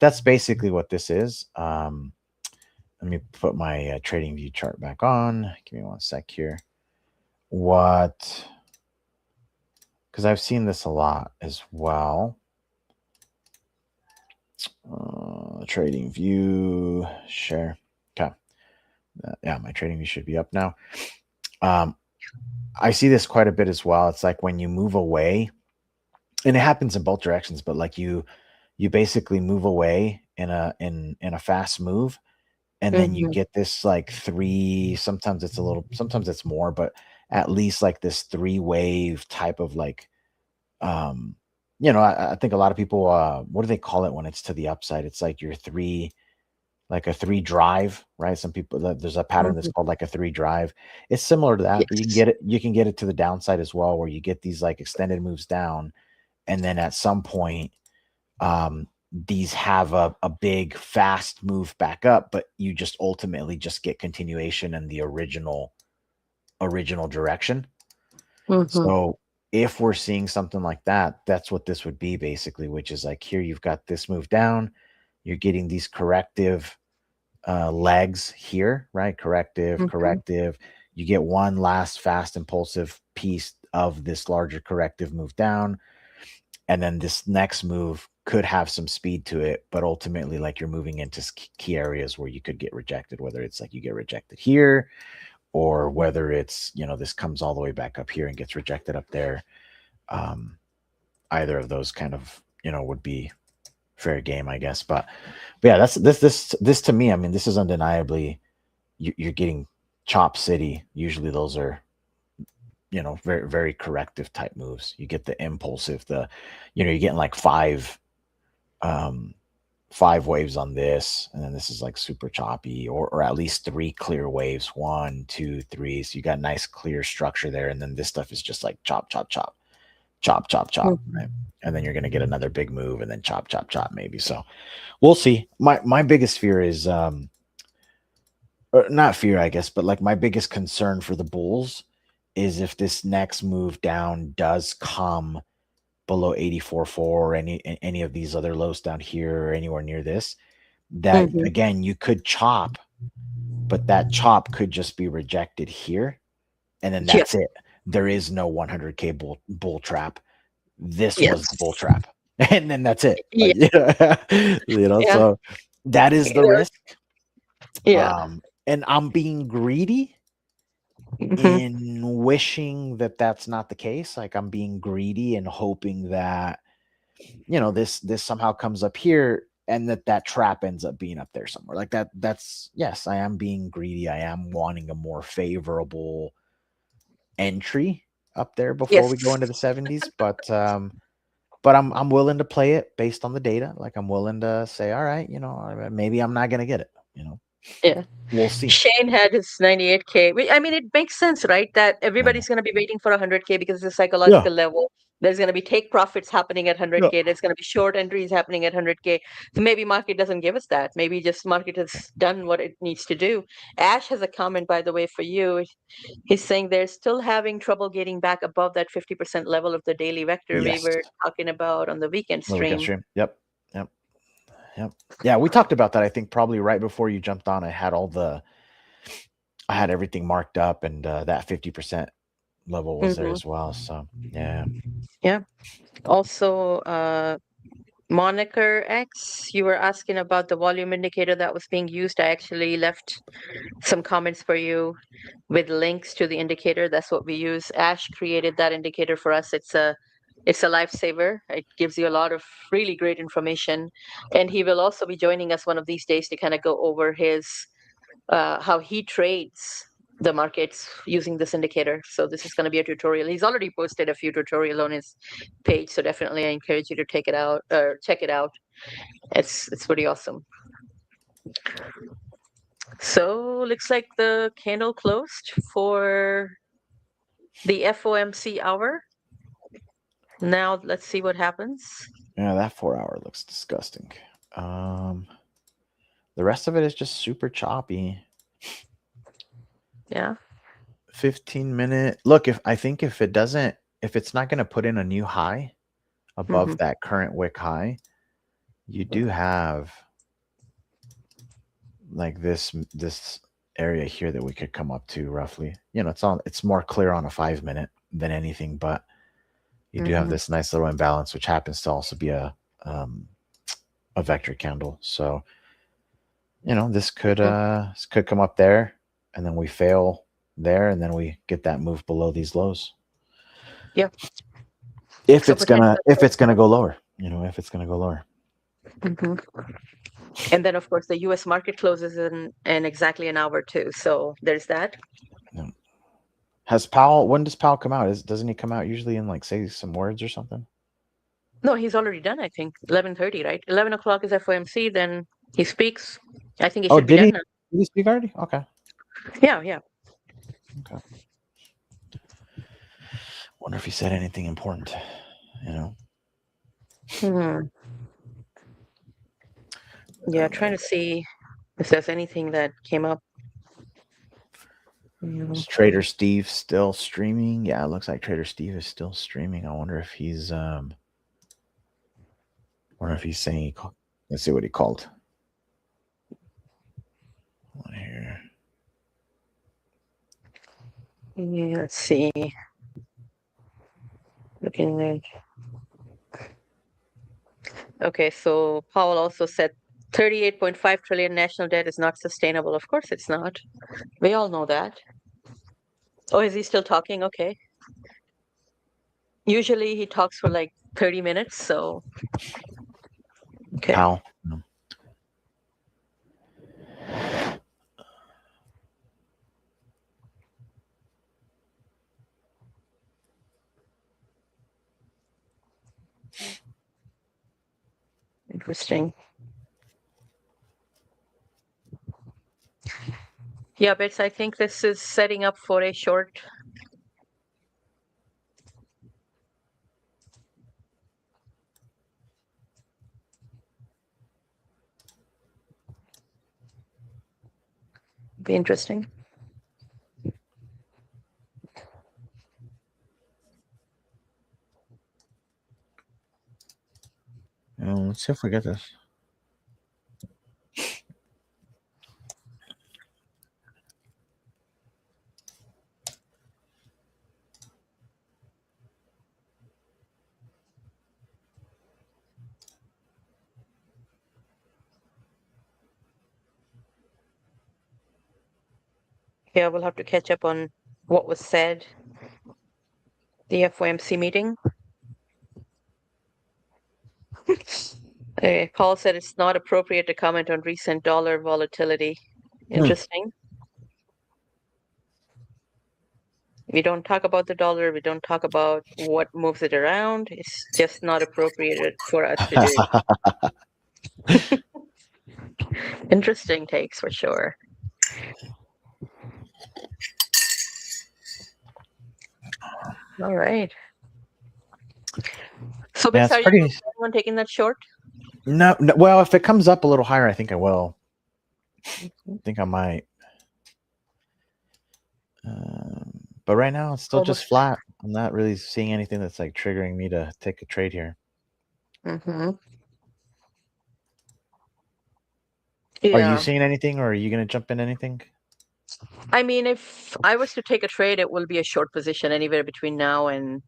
that's basically what this is. Let me put my trading view chart back on. Give me one sec here. What? Because I've seen this a lot as well. Trading view share. Okay. Yeah, my trading view should be up now. Um, I see this quite a bit as well. It's like when you move away, and it happens in both directions, but like you basically move away in a fast move, and then you
Mm-hmm.
get this like three, sometimes it's a little, sometimes it's more, but at least like this three wave type of like, um I think a lot of people, what do they call it when it's to the upside? It's like your three, like a three drive, right? Some people, there's a pattern that's
Mm-hmm.
called like a three drive. It's similar to that, but
Yes.
you can get it to the downside as well, where you get these like extended moves down, and then at some point, these have a big fast move back up, but you just ultimately just get continuation in the original direction.
Mm-hmm.
So if we're seeing something like that, that's what this would be basically, which is like here you've got this move down, you're getting these corrective legs here, right? Corrective,
Mm-hmm.
corrective. You get one last fast impulsive piece of this larger corrective move down, and then this next move could have some speed to it, but ultimately like you're moving into key areas where you could get rejected, whether it's like you get rejected here, or whether it's, this comes all the way back up here and gets rejected up there. um Either of those kind of, would be fair game, I guess. But yeah, that's this to me, I mean, this is undeniably, you're getting chop city. Usually those are, very very corrective type moves. You get the impulsive, you're getting like um five waves on this, and then this is like super choppy, or at least three clear waves, one, two, three. So you got nice clear structure there, and then this stuff is just like chop chop chop chop chop chop,
Mm-hmm.
right? And then you're going to get another big move, and then chop chop chop maybe. So we'll see. My biggest fear is, or not fear, I guess, but like my biggest concern for the Bulls is if this next move down does come below 84.4, or any of these other lows down here or anywhere near this, that
Mm-hmm.
again you could chop, but that chop could just be rejected here, and then
Yeah.
that's it. There is no 100K bull trap. This was the bull
Yes.
trap. And then that's it.
Yeah.
Like,
Yeah.
so that is the
Yeah.
risk.
Yeah.
And I'm being greedy
Mm-hmm.
in wishing that that's not the case. Like I'm being greedy and hoping that, this somehow comes up here, and that trap ends up being up there somewhere. Like that's, yes, I am being greedy. I am wanting a more favorable entry up there before
Yes.
we go into the 70s, but I'm willing to play it based on the data. Like I'm willing to say, all right, maybe I'm not gonna get it.
Yeah.
We'll see.
Shane had his 98K. I mean, it makes sense, right? That
Yeah.
everybody's going to be waiting for 100K because it's a
Yeah.
psychological level. There's going to be take profits happening at
Yeah.
100K. There's going to be short entries happening at 100K. So maybe market doesn't give us that. Maybe just market has done what it needs to do. Ash has a comment, by the way, for you. He's saying they're still having trouble getting back above that 50% level of the daily vector we
Yes.
were talking about on the weekend
The weekend
stream.
stream. Yep. Yep. Yep. Yeah, we talked about that. I think probably right before you jumped on, I had everything marked up, and that 50% level was there
Hmm.
as well. So yeah.
Yeah. Also, Moniker X, you were asking about the volume indicator that was being used. I actually left some comments for you with links to the indicator. That's what we use. Ash created that indicator for us. It's a lifesaver. It gives you a lot of really great information. And he will also be joining us one of these days to kind of go over his how he trades the markets using this indicator. So this is going to be a tutorial. He's already posted a few tutorials on his page, so definitely I encourage you to take it out or check it out. It's pretty awesome. So looks like the candle closed for the FOMC hour. Now let's see what happens.
Yeah, that 4 hour looks disgusting. The rest of it is just super choppy.
Yeah.
15-minute. Look, if it's not going to put in a new high above that current wick high, you do have like this area here that we could come up to roughly. It's more clear on a 5-minute than anything, but you do have this nice little imbalance, which happens to also be a vector candle. So, this could come up there, and then we fail there, and then we get that move below these lows.
Yeah.
If it's gonna go lower, if it's gonna go lower.
And then, of course, the U.S. market closes in exactly an hour too. So there's that.
No. When does Powell come out? Doesn't he come out usually in say some words or something?
No, he's already done, I think. 11:30, right? 11 o'clock is FOMC, then he speaks. I think he should be done now.
Did he speak already? Okay.
Yeah.
Okay. Wonder if he said anything important,
Yeah, trying to see if there's anything that came up.
Is Trader Steve still streaming? Yeah, it looks like Trader Steve is still streaming. I wonder if he's saying let's see what he called. Here.
Yeah, let's see. Looking there. Okay, so Powell also said 38.5 trillion national debt is not sustainable. Of course it's not. We all know that. Oh, is he still talking? Okay. Usually he talks for 30 minutes, so okay.
Powell.
Interesting. Yeah, Bits, I think this is setting up for a short. Be interesting.
Let's see if we get this.
Yeah, we'll have to catch up on what was said. The FOMC meeting. Paul said it's not appropriate to comment on recent dollar volatility. Interesting. We don't talk about the dollar. We don't talk about what moves it around. It's just not appropriate for us to do. Interesting takes for sure. All right. So, Bix, are you anyone taking that short?
No. Well, if it comes up a little higher, I think I will. I think I might. But right now, it's still just flat. I'm not really seeing anything that's triggering me to take a trade here.
Yeah.
Are you seeing anything, or are you going to jump in anything?
I mean, if I was to take a trade, it will be a short position anywhere between now and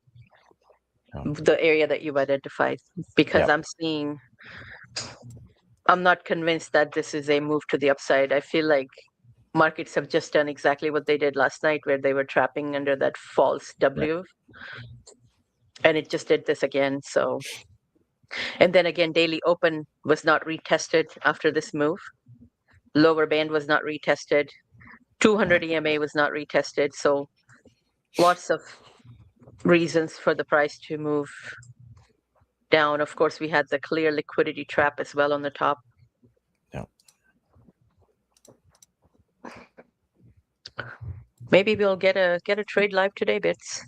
the area that you've identified, because I'm not convinced that this is a move to the upside. I feel like markets have just done exactly what they did last night, where they were trapping under that false W. And it just did this again. So, and then again, daily open was not retested after this move. Lower band was not retested. 200 EMA was not retested, so lots of reasons for the price to move down. Of course, we had the clear liquidity trap as well on the top.
Yeah.
Maybe we'll get a trade live today, Bits.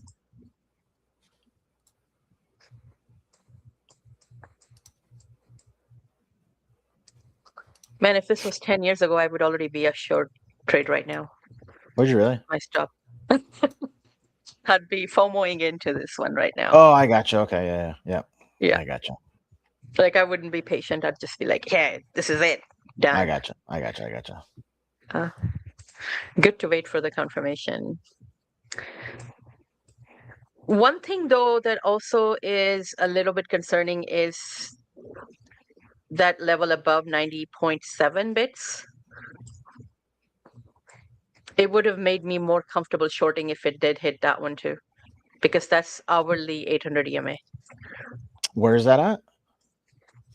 Man, if this was 10 years ago, I would already be a short trade right now.
Would you really?
My stop. I'd be FOMOing into this one right now.
Oh, I got you. Okay, yeah.
Yeah.
I got you.
Like I wouldn't be patient. I'd just be like, yeah, this is it. Done.
I got you.
Good to wait for the confirmation. One thing though that also is a little bit concerning is that level above 90.7 bits. It would have made me more comfortable shorting if it did hit that one too, because that's hourly 800 EMA.
Where is that at?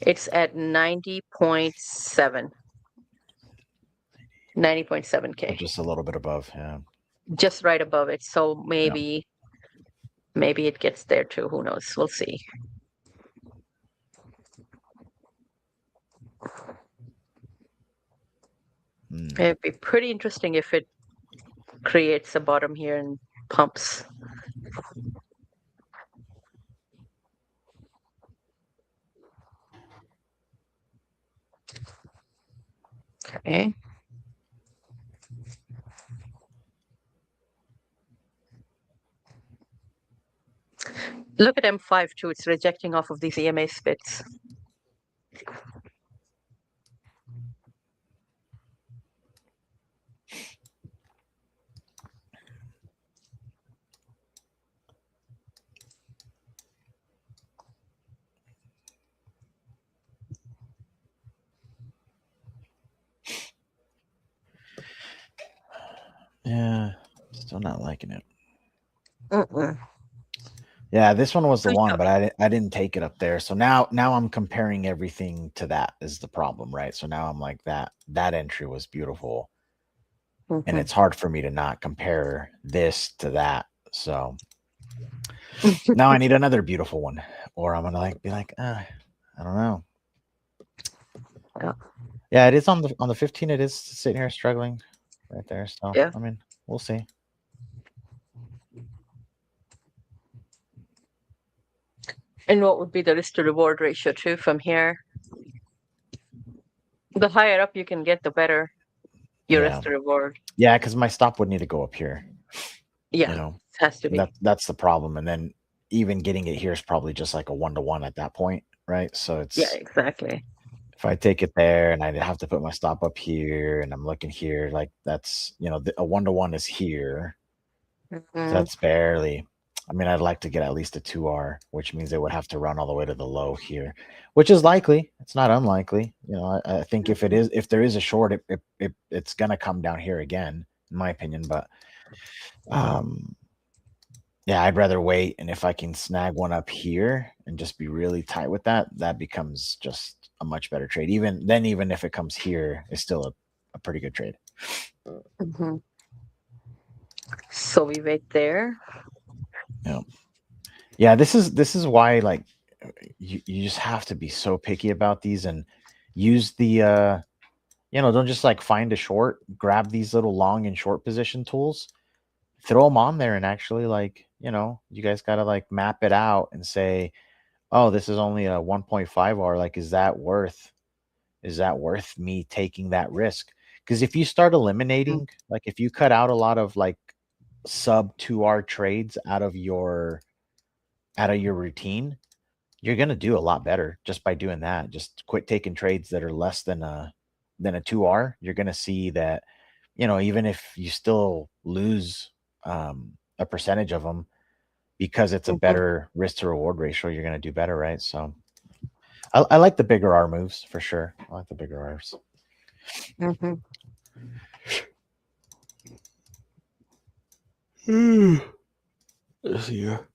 It's at 90.7. 90.7K.
Just a little bit above, yeah.
Just right above it. So maybe it gets there too. Who knows? We'll see. It'd be pretty interesting if it creates a bottom here and pumps. Okay. Look at M5 too. It's rejecting off of these EMA spits.
Yeah, still not liking it.
Mm-mm.
Yeah, this one was the one, but I didn't take it up there. So now I'm comparing everything to that is the problem, right? So now I'm like that entry was beautiful. And it's hard for me to not compare this to that. So now I need another beautiful one, or I'm gonna be like, I don't know. Yeah, it is on the 15. It is sitting here struggling right there. So
yeah.
I mean, we'll see.
And what would be the risk to reward ratio too from here? The higher up you can get, the better your risk to reward.
Yeah, because my stop would need to go up here.
Yeah,
you know,
it has to be.
That's the problem. And then even getting it here is probably just like a 1-to-1 at that point, right? So it's
exactly.
If I take it there and I have to put my stop up here and I'm looking here, like that's a 1-to-1 is here. That's barely. I mean, I'd like to get at least a 2R, which means they would have to run all the way to the low here, which is likely. It's not unlikely. I think if there is a short, it's gonna come down here again, in my opinion. But yeah, I'd rather wait. And if I can snag one up here and just be really tight with that, that becomes just a much better trade. Even if it comes here, it's still a pretty good trade.
So we wait there.
Yeah, this is why like you just have to be so picky about these and use the don't just like find a short, grab these little long and short position tools, throw them on there, and actually like you guys got to like map it out and say, oh, this is only a 1.5R. Like, is that worth me taking that risk? Because if you start eliminating, like if you cut out a lot of like sub 2R trades out of your routine, you're going to do a lot better just by doing that. Just quit taking trades that are less than a 2R. You're going to see that, even if you still lose a percentage of them, because it's a better risk to reward ratio, you're going to do better, right? So I like the bigger R moves for sure. I like the bigger R's. Let's see here.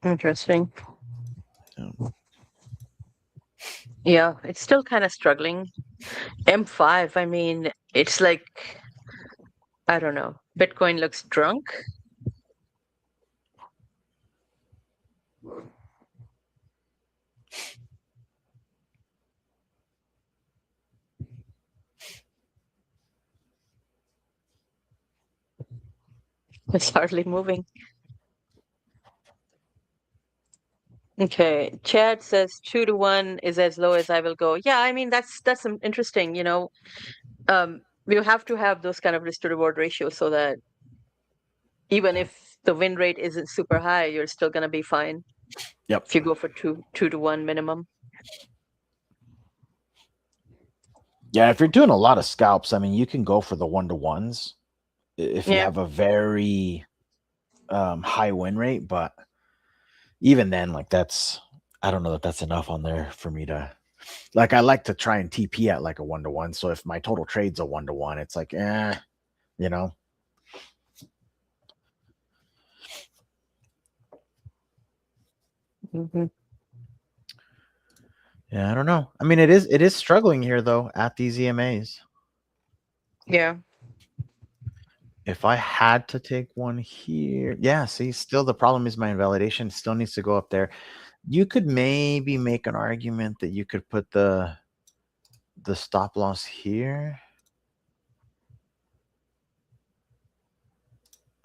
Interesting.
Um,
Yeah, it's still kind of struggling. M5, I mean, it's like, I don't know. Bitcoin looks drunk. It's hardly moving. Okay, Chad says 2 to 1 is as low as I will go. Yeah, I mean that's interesting. You have to have those kind of risk to reward ratios so that even if the win rate isn't super high, you're still gonna be fine
yep.
if you go for 2 to 1 minimum.
Yeah, if you're doing a lot of scalps, I mean, you can go for the 1-to-1s if you
Yeah,
have a very high win rate, but even then, like I don't know that that's enough on there for me to like. I like to try and TP at like a 1-to-1. So if my total trade's a 1-to-1, it's like, you know.
hmm
Yeah, I don't know. I mean, it is struggling here though at these EMAs.
yeah.
If I had to take one here, yeah, see, still the problem is my invalidation still needs to go up there. You could maybe make an argument that you could put the stop loss here.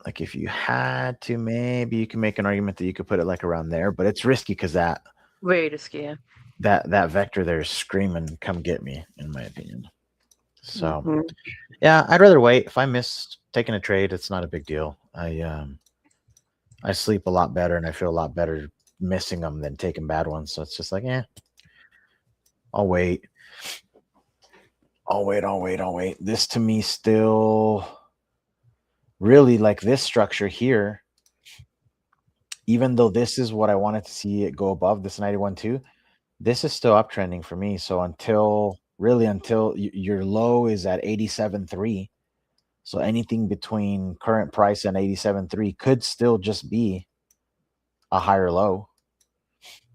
Like if you had to, maybe you can make an argument that you could put it like around there, but it's risky because
Very risky. Yeah.
that vector there is screaming, "Come get me," in my opinion. So
hmm
yeah, I'd rather wait. If I miss taking a trade, it's not a big deal. I sleep a lot better and I feel a lot better missing them than taking bad ones. So it's just like, I'll wait. I'll wait. This to me still really like this structure here, even though this is what I wanted to see it go above this 91.2, this is still uptrending for me. So until your low is at 87.3, so anything between current price and 87.3 could still just be a higher low,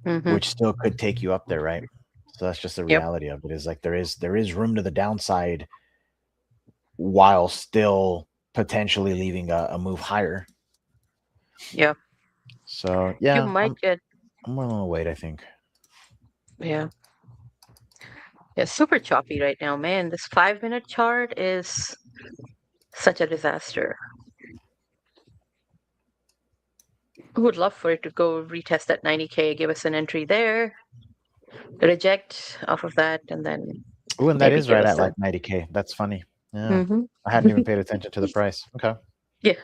hmm
which still could take you up there, right? So that's just the
Yep.
reality of it. Is like there is room to the downside while still potentially leaving a move higher.
Yeah.
So
You
yeah,
might get.
I'm gonna wait. I think.
Yeah. Yeah. Super choppy right now, man. This 5 minute chart is such a disaster. I would love for it to go retest that 90K, give us an entry there, reject off of that, and then
Oh, and that
maybe
is
give
right
us
at
a.
like 90K. That's funny. Yeah,
hmm
I hadn't even paid attention to the price. Okay.
Yeah.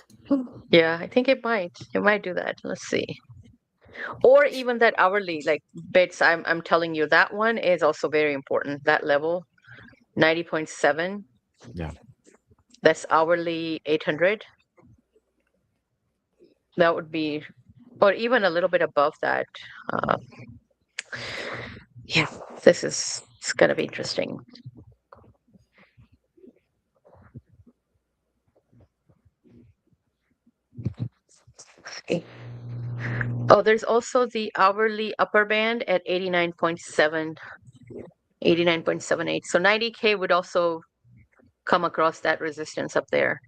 Yeah, I think it might. It might do that. Let's see. Or even that hourly, like bits. I'm telling you, that one is also very important. That level, 90.7.
Yeah.
That's hourly 800. That would be, or even a little bit above that. Uh, yeah, it's gonna be interesting. Okay. Oh, there's also the hourly upper band at 89.7, 89.78. So 90K would also come across that resistance up there.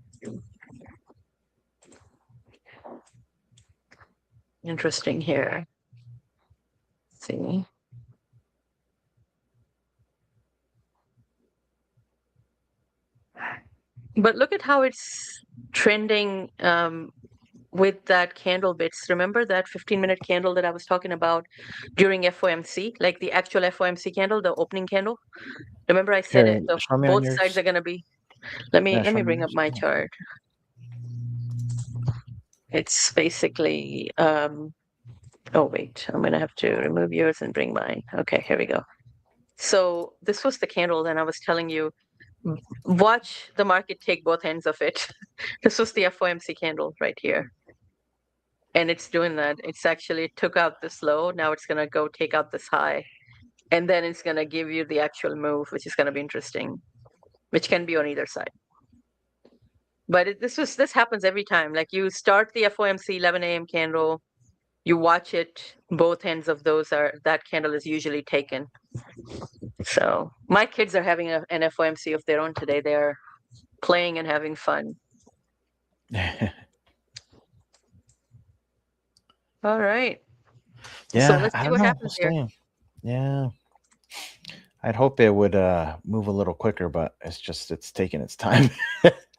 Interesting here. Let's see. But look at how it's trending with that candle bits. Remember that 15-minute candle that I was talking about during FOMC, like the actual FOMC candle, the opening candle? Remember I said
Here,
it, the
show me on
both sides
yours.
are gonna be. Let me
Yeah,
let
show
me
me
bring up
yours.
my chart. It's basically oh wait, I'm gonna have to remove yours and bring mine. Okay, here we go. So this was the candle that I was telling you. Watch the market take both ends of it. This was the FOMC candle right here. And it's doing that. It's actually took out this low. Now it's gonna go take out this high. And then it's gonna give you the actual move, which is gonna be interesting, which can be on either side. But this happens every time. Like you start the FOMC 11 a.m. candle, you watch it, both ends of that candle is usually taken. So my kids are having an FOMC of their own today. They're playing and having fun. All right. So
Yeah,
let's
I
see
don't
what
know. We'll
happens here.
see. Yeah. I'd hope it would move a little quicker, but it's taking its time.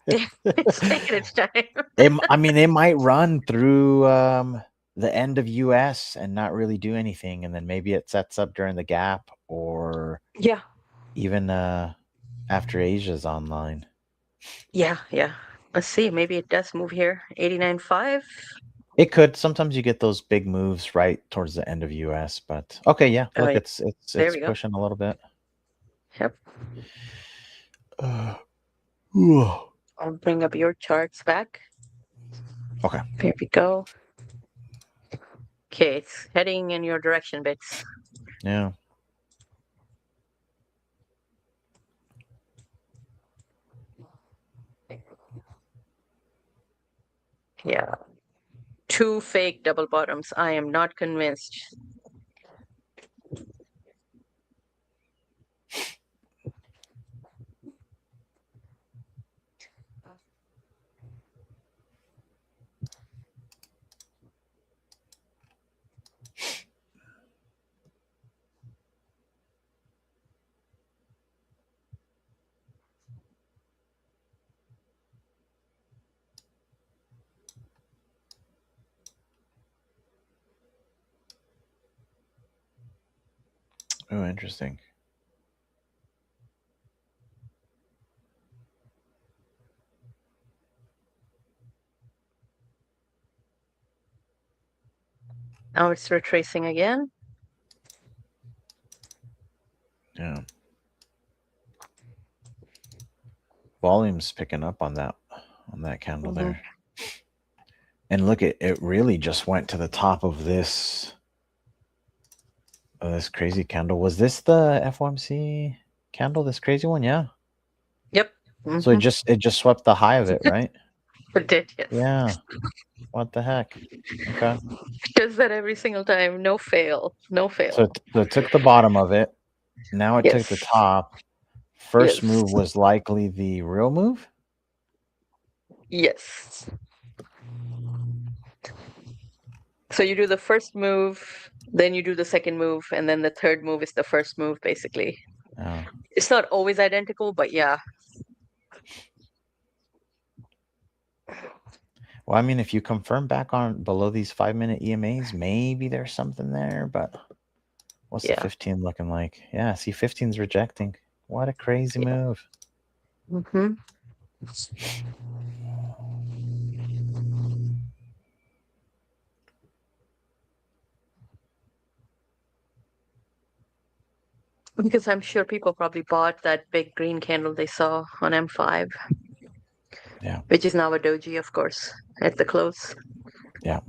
It's taking its time.
I mean, it might run through the end of US and not really do anything, and then maybe it sets up during the gap or
Yeah.
even after Asia's online.
Yeah. Yeah. Let's see. Maybe it does move here. 89.5.
It could. Sometimes you get those big moves right towards the end of US, but okay, yeah.
Oh,
Look,
yeah. There
it's
we go.
pushing a little bit.
Yep.
Uh,
I'll bring up your charts back.
okay.
There we go. Okay, it's heading in your direction, Bits.
Yeah.
Yeah. Two fake double bottoms. I am not convinced.
Oh, interesting.
Now it's retracing again.
Yeah. Volume's picking up on that candle
Mhm.
there. And look, it really just went to the top of this crazy candle. Was this the FOMC candle? This crazy one, yeah.
Yep.
So
Mm-hmm.
it just swept the high of it, right?
It did, yes.
Yeah. What the heck? Okay.
Does that every single time. No fail. No
So
fail.
so it took the bottom of it. Now it took the
Yes.
top. First
Yes.
move was likely the real move.
Yes. So you do the first move, then you do the second move, and then the third move is the first move, basically.
Oh.
It's not always identical, but yeah.
Well, I mean, if you confirm back on below these 5-minute EMAs, maybe there's something there, but what's the
Yeah.
15 looking like? Yeah, see 15's rejecting. What a crazy
Yeah.
move.
Mm-hmm. Because I'm sure people probably bought that big green candle they saw on M5,
Yeah.
which is now a doji, of course, at the close.
Yeah.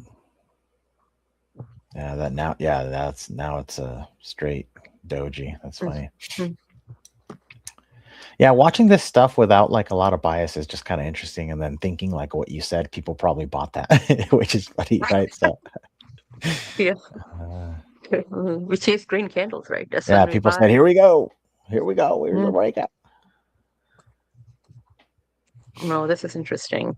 Yeah, that's now it's a straight doji. That's funny.
Mhm.
Yeah, watching this stuff without like a lot of bias is just kind of interesting. And then thinking like what you said, people probably bought that, which is funny, right? So,
Yeah.
uh,
We chase green candles, right? That's when
yeah,
we
people
buy.
said, "Here we go, here we go. Here's a
Mm.
breakout."
No, this is interesting.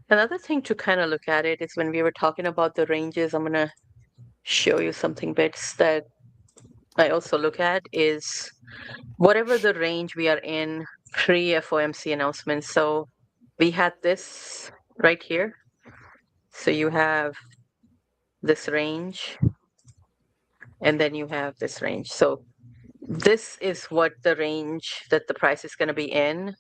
Another thing to kind of look at it is when we were talking about the ranges, I'm going to show you something bits that I also look at is whatever the range we are in pre FOMC announcement. So we had this right here. So you have this range and then you have this range. So this is what the range that the price is going to be in.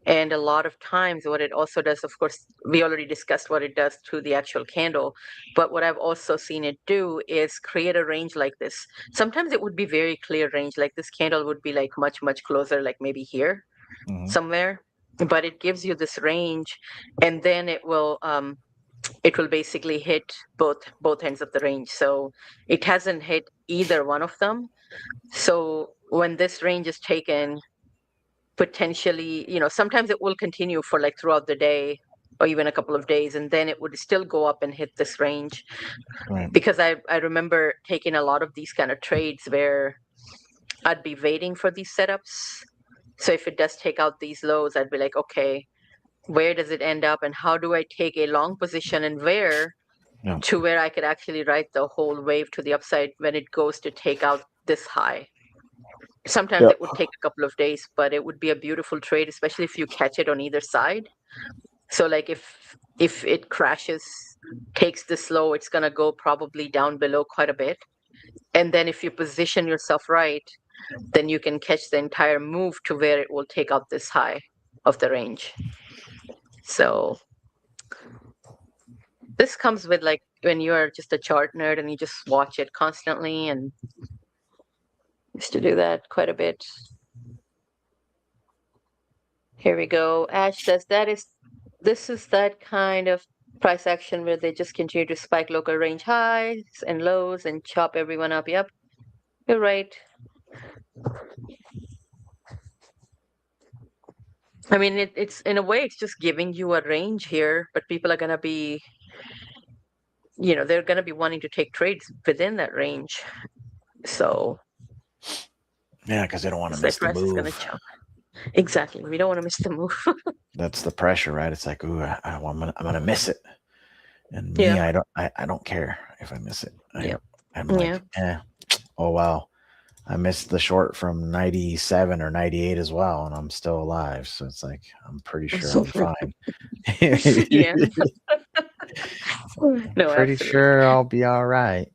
And a lot of times, what it also does, of course, we already discussed what it does to the actual candle. But what I've also seen it do is create a range like this. Sometimes it would be very clear range, like this candle would be like much, much closer, like maybe here
Mhm.
somewhere. But it gives you this range, and then it will basically hit both ends of the range. So it hasn't hit either one of them, So when this range is taken, potentially, sometimes it will continue for like throughout the day or even a couple of days, and then it would still go up and hit this range.
Right.
Because I remember taking a lot of these kind of trades where I'd be waiting for these setups. So if it does take out these lows, I'd be like, okay, where does it end up and how do I take a long position and where
Yeah.
to where I could actually ride the whole wave to the upside when it goes to take out this high. Sometimes
Yeah.
it would take a couple of days, but it would be a beautiful trade, especially if you catch it on either side. So like if it crashes, takes this low, it's gonna go probably down below quite a bit. And then if you position yourself right, then you can catch the entire move to where it will take out this high of the range. So this comes with like when you are just a chart nerd and you just watch it constantly, and used to do that quite a bit. Here we go. Ash says this is that kind of price action where they just continue to spike local range highs and lows and chop everyone up. Yep, you're right. I mean, it's in a way, it's just giving you a range here, but people are gonna be, they're gonna be wanting to take trades within that range. So
Yeah, because they don't want to
it's like
miss the
price is gonna
move.
chop. Exactly. We don't want to miss the move.
That's the pressure, right? It's like, ooh, I'm gonna miss it. And me,
Yeah.
I don't care if I miss it.
Yeah.
I'm
Yeah.
like, oh wow, I missed the short from 97 or 98 as well, and I'm still alive. So it's like I'm pretty sure I'll be fine.
Yeah. No,
Pretty
absolutely.
sure I'll be all right,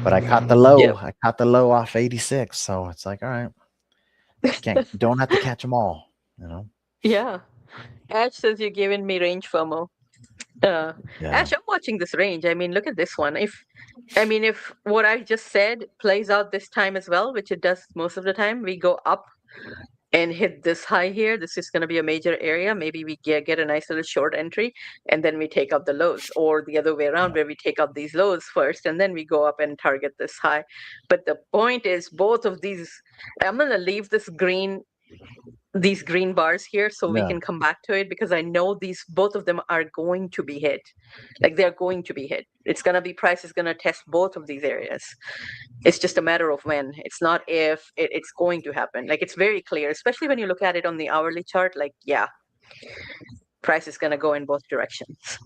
But I caught the low.
Yep.
I caught the low off 86, so it's like, all right, don't have to catch them all.
Yeah. Ash says you're giving me range FOMO. Uh,
Yeah,
Ash, I'm watching this range. I mean, look at this one. If what I just said plays out this time as well, which it does most of the time, we go up and hit this high here. This is going to be a major area. Maybe we get a nice little short entry and then we take out the lows, or the other way around
yeah,
where we take out these lows first and then we go up and target this high. But the point is, both of these, I'm going to leave these green bars here so we
yeah.
can come back to it, because I know both of them are going to be hit. Like they're going to be hit. It's going to be, price is going to test both of these areas. It's just a matter of when. It's not if. It's going to happen. Like it's very clear, especially when you look at it on the hourly chart. Like, yeah, price is going to go in both directions.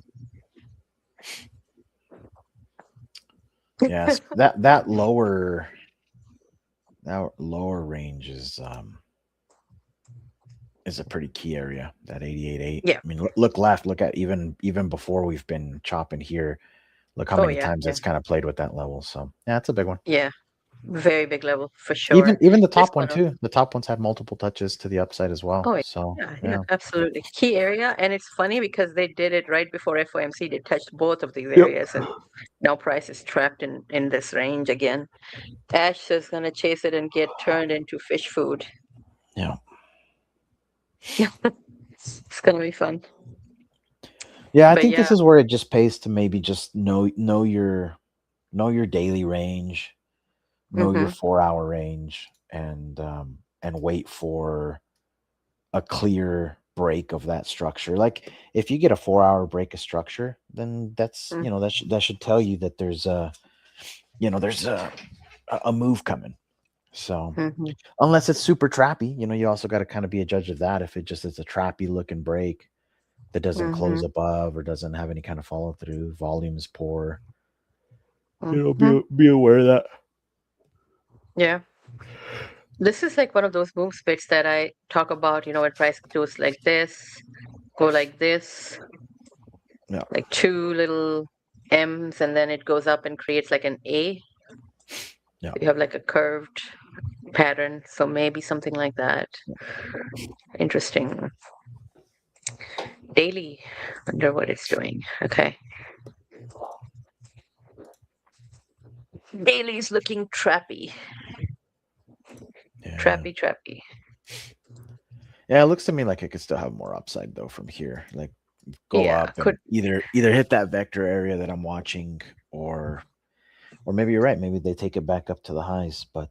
Yes, that lower range is a pretty key area. That 88.8.
Yeah.
I mean, look left. Look at even before we've been chopping here. Look how
Oh
many
yeah.
times
Yeah.
it's kind of played with that level. So yeah, it's a big one.
Yeah. Very big level for
Even
sure.
even the
This
top one
one.
too. The top ones had multiple touches to the upside as well.
Oh
So
yeah. Yeah.
yeah.
Absolutely. Key area, and it's funny because they did it right before FOMC. They touched both of these
Yep.
areas, and now price is trapped in this range again. Ash is gonna chase it and get turned into fish food.
Yeah.
It's gonna be fun.
Yeah, I
But
think
yeah.
this is where it just pays to maybe just know your daily range, know your
Mm-hmm.
4 hour range, and wait for a clear break of that structure. Like if you get a 4 hour break of structure, then that's that should tell you that there's there's a move coming. So
Mm-hmm.
unless it's super trappy, you also got to kind of be a judge of that. If it just is a trappy looking break that doesn't close
Mm-hmm.
above or doesn't have any kind of follow through, volume is poor.
Mm-hmm.
Be aware of that.
Yeah. This is like one of those move splits that I talk about, when price goes like this, go like this,
Yeah.
like two little M's, and then it goes up and creates like an A.
Yeah.
You have like a curved pattern. So maybe something like that. Interesting. Daily. Wonder what it's doing. Okay. Daily is looking trappy.
Yeah.
Trappy.
Yeah, it looks to me like it could still have more upside though from here. Like go
Yeah.
up and either hit that vector area that I'm watching or or maybe you're right. Maybe they take it back up to the highs, but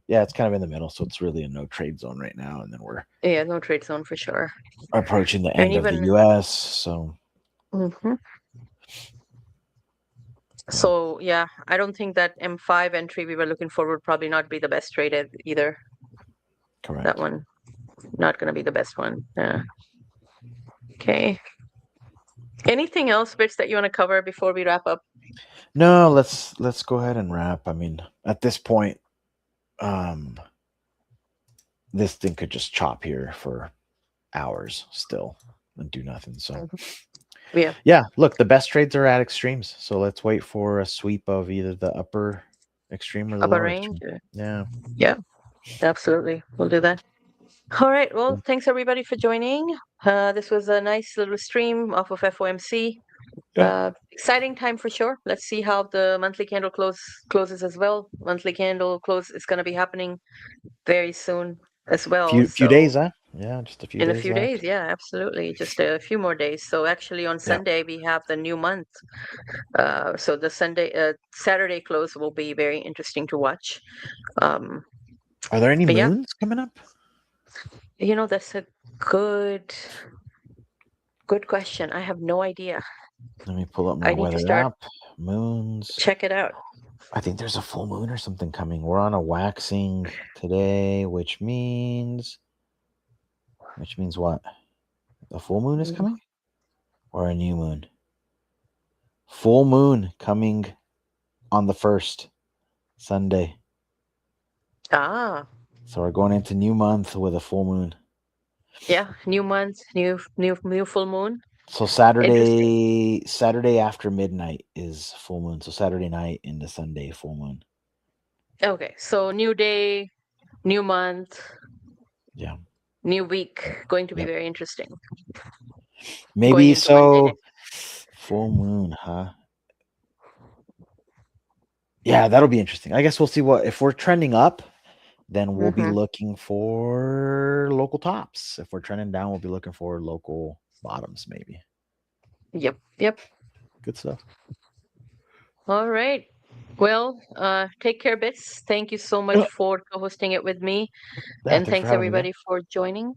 yeah, it's kind of in the middle, so it's really a no trade zone right now. And then we're
Yeah, no trade zone for sure.
approaching the
And
end of the
even
U.S. So
mhm.
yeah,
So yeah, I don't think that M5 entry we were looking for would probably not be the best trade either. That
correct.
one not going to be the best one. Yeah. Okay. Anything else, bits that you want to cover before we wrap up?
No, let's go ahead and wrap. I mean, at this point, um, this thing could just chop here for hours still and do nothing. So
Mhm. Yeah,
yeah, look, the best trades are at extremes. So let's wait for a sweep of either the upper extreme or the
upper
lower
range.
extreme. Yeah.
Yeah, absolutely. We'll do that. All right. Well, thanks everybody for joining. This was a nice little stream off of FOMC.
Yeah.
Exciting time for sure. Let's see how the monthly candle closes as well. Monthly candle close is going to be happening very soon as well.
Few
So
days, huh? Yeah, just a few
in a
days
few days,
left.
yeah, absolutely. Just a few more days. So actually on
Yeah.
Sunday we have the new month. So the Saturday close will be very interesting to watch. Um,
Are there any
yeah,
moons coming up?
that's a good good question. I have no idea.
Let me pull up my
I need to
weather
start
app. Moons.
check it out.
I think there's a full moon or something coming. We're on a waxing today, which means what? A full moon is
Mm.
coming or a new moon? Full moon coming on the 1st Sunday.
Ah,
So we're going into new month with a full moon.
yeah, new month, new full moon.
So
Interesting.
Saturday after midnight is full moon. So Saturday night into Sunday full moon.
Okay, so new day, new month,
Yeah.
new week. Going to be
Yep.
very interesting. Going
Maybe
into Monday.
so full moon, huh? Yeah, that'll be interesting. I guess we'll see what if we're trending up, then we'll be
Mm-hmm.
looking for local tops. If we're trending down, we'll be looking for local bottoms, maybe.
Yep, yep.
Good stuff.
All right. Well, take care, Bits. Thank you so much
Yeah,
for co-hosting it with me,
yeah,
and
thanks for
thanks
having me, man.
everybody for joining.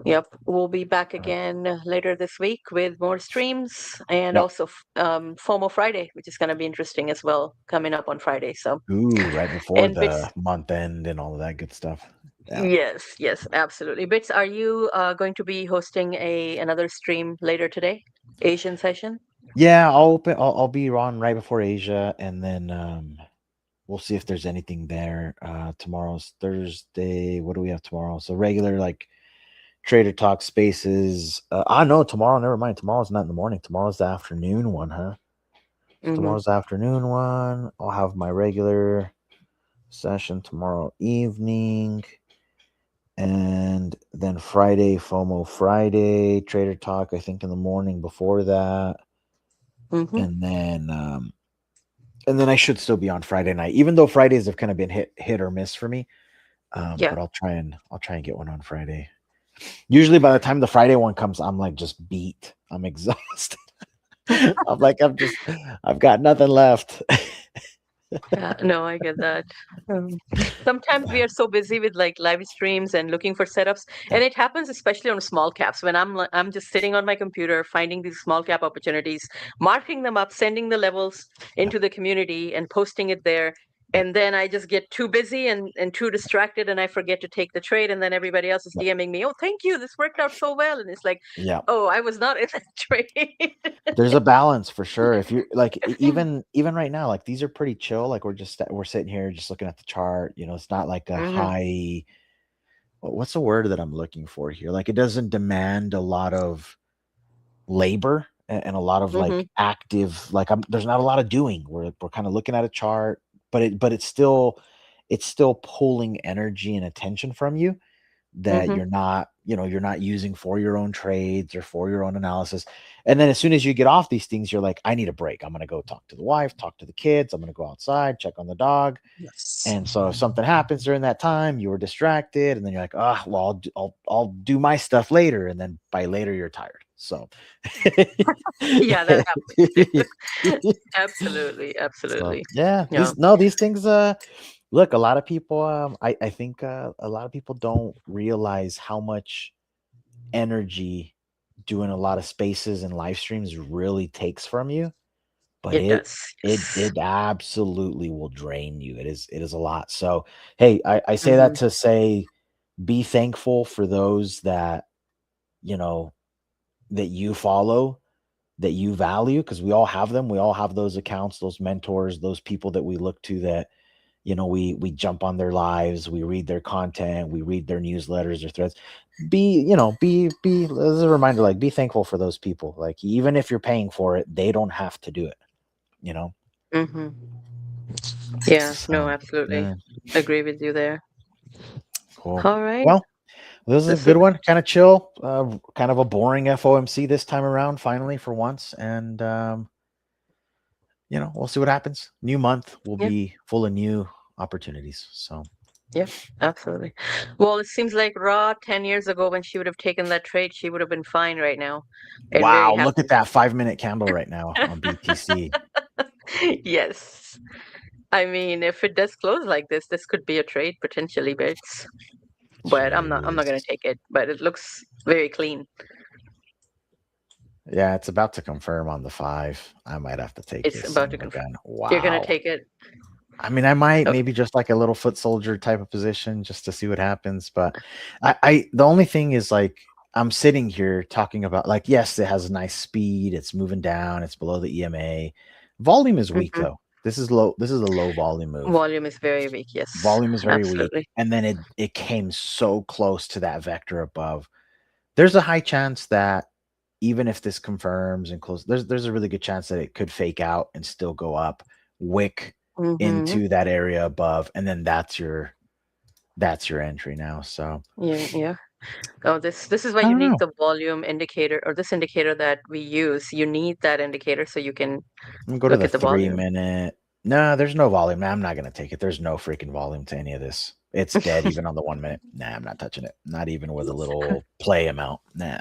Yep, we'll be back again later this week with more streams and
Yep.
also FOMO Friday, which is going to be interesting as well, coming up on Friday. So,
Ooh, right before
and
the
Bits,
month end and all of that good stuff. Yeah.
yes, yes, absolutely. Bits, are you going to be hosting another stream later today? Asian session?
Yeah, I'll be on right before Asia, and then we'll see if there's anything there. Tomorrow's Thursday. What do we have tomorrow? So regular like Trader Talk Spaces. No, tomorrow. Never mind. Tomorrow's not in the morning. Tomorrow's the afternoon one, huh? So
Mm-hmm.
tomorrow's the afternoon one. I'll have my regular session tomorrow evening, and then Friday FOMO Friday Trader Talk. I think in the morning before that,
Mm-hmm.
and then I should still be on Friday night, even though Fridays have kind of been hit or miss for me.
Yeah.
But I'll try and get one on Friday. Usually by the time the Friday one comes, I'm like just beat. I'm exhausted. I've got nothing left.
Yeah, no, I get that. Um, Sometimes we are so busy with like live streams and looking for setups,
Yeah,
and it happens especially on small caps when I'm just sitting on my computer finding these small cap opportunities, marking them up, sending the levels
yeah,
into the community and posting it there.
yeah,
And then I just get too busy and too distracted, and I forget to take the trade. And then everybody else is
yeah,
DMing me, "Oh, thank you, this worked out so well." And it's like,
yeah.
"Oh, I was not in that trade."
There's a balance for sure. If you're like even right now, like these are pretty chill. Like we're sitting here just looking at the chart. It's not like a
Hmm.
high. What's the word that I'm looking for here? Like it doesn't demand a lot of labor and a lot of
Hmm.
like active. Like there's not a lot of doing. We're kind of looking at a chart, but it's still pulling energy and attention from you that
Hmm.
you're not using for your own trades or for your own analysis. And then as soon as you get off these things, you're like, I need a break. I'm going to go talk to the wife, talk to the kids. I'm going to go outside, check on the dog.
Yes.
And so if something happens during that time, you were distracted, and then you're like, well, I'll do my stuff later. And then by later, you're tired. So,
Yeah, that happens too. Absolutely,
so
absolutely.
yeah,
Yeah,
these things. Look, a lot of people. I think a lot of people don't realize how much energy doing a lot of spaces and live streams really takes from you, but
it does. Yes.
it absolutely will drain you. It is a lot. So hey, I say that
Hmm.
to say be thankful for those that you know that you follow, that you value, because we all have them. We all have those accounts, those mentors, those people that we look to, that we jump on their lives, we read their content, we read their newsletters or threads. Be as a reminder, like, be thankful for those people. Like, even if you're paying for it, they don't have to do it, you know?
Hmm. Yeah, no,
So,
absolutely.
yeah,
Agree with you there.
cool.
All right.
Well, this is a
This
good
was,
one. Kind of chill, kind of a boring FOMC this time around, finally, for once. And we'll see what happens. New month will
yeah,
be full of new opportunities. So,
yeah, absolutely. Well, it seems like Ra 10 years ago, when she would have taken that trade, she would have been fine right now and very
wow, look at
happy.
that 5 minute candle right now on BTC.
Yes. I mean, if it does close like this could be a trade potentially, Bits. But I'm not
Jeez.
gonna take it. But it looks very clean.
Yeah, it's about to confirm on the 5. I might have to take
It's
this
about to
thing
confirm.
again.
You're gonna
Wow.
take it.
I mean, I might
Okay.
maybe just like a little foot soldier type of position just to see what happens. But the only thing is, like, I'm sitting here talking about, like, yes, it has a nice speed. It's moving down. It's below the EMA. Volume is weak
Hmm.
though. This is low. This is a low volume move.
Volume is very weak. Yes,
Volume is very weak.
absolutely.
And then it came so close to that vector above. There's a high chance that even if this confirms and close, there's a really good chance that it could fake out and still go up, wick
Hmm.
into that area above, and then that's your entry now. So
Yeah, yeah. Oh, this is why
I
you
don't
need
know.
the volume indicator, or this indicator that we use. You need that indicator so you can
I'm gonna go to
look
the
at the
three
volume.
minute. No, there's no volume. Nah, I'm not gonna take it. There's no freaking volume to any of this. It's dead even on the 1 minute. Nah, I'm not touching it. Not even with a little play amount. Nah.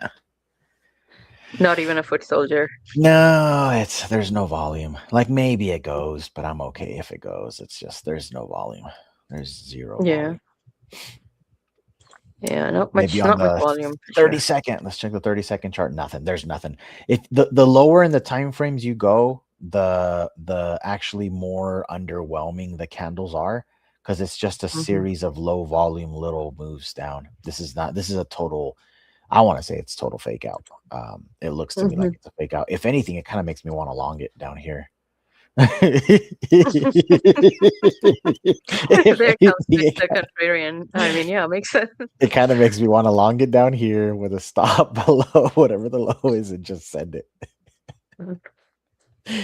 Not even a foot soldier.
No, there's no volume. Like, maybe it goes, but I'm okay if it goes. It's just there's no volume. There's zero
Yeah,
volume.
yeah. Not
Maybe
much,
on
not much
the
volume for
30
sure.
second. Let's check the 30-second chart. Nothing. There's nothing. If the lower in the time frames you go, the actually more underwhelming the candles are, because it's just a
Hmm.
series of low volume little moves down. This is a total, I want to say it's total fake out. It looks to me like
Hmm.
it's a fake out. If anything, it kind of makes me want to long it down here. If
There comes
anything,
Mr. Contrarian. I mean, yeah, makes sense.
it kind of makes me want to long it down here with a stop below whatever the low is and just send it.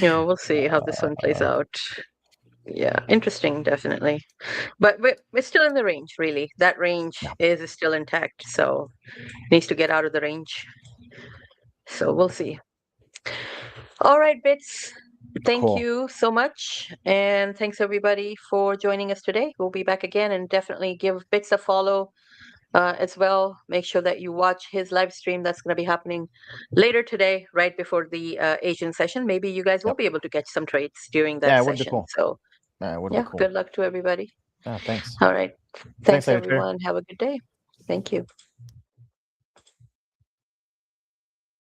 We'll see how this one plays
Uh,
out. Yeah, interesting, definitely. But we're still in the range, really. That range
yeah,
is still intact, so needs to get out of the range. So we'll see. All right, Bits. Thank
cool.
you so much. And thanks everybody for joining us today. We'll be back again, and definitely give Bits a follow as well. Make sure that you watch his live stream. That's going to be happening later today, right before the Asian session. Maybe you guys will
Yep.
be able to catch some trades during
Yeah,
that
it would be
session.
cool.
So,
Yeah, it would be
yeah,
cool.
good luck to everybody.
Yeah, thanks.
All right.
Thanks,
Thanks,
Editor.
everyone. Have a good day. Thank you.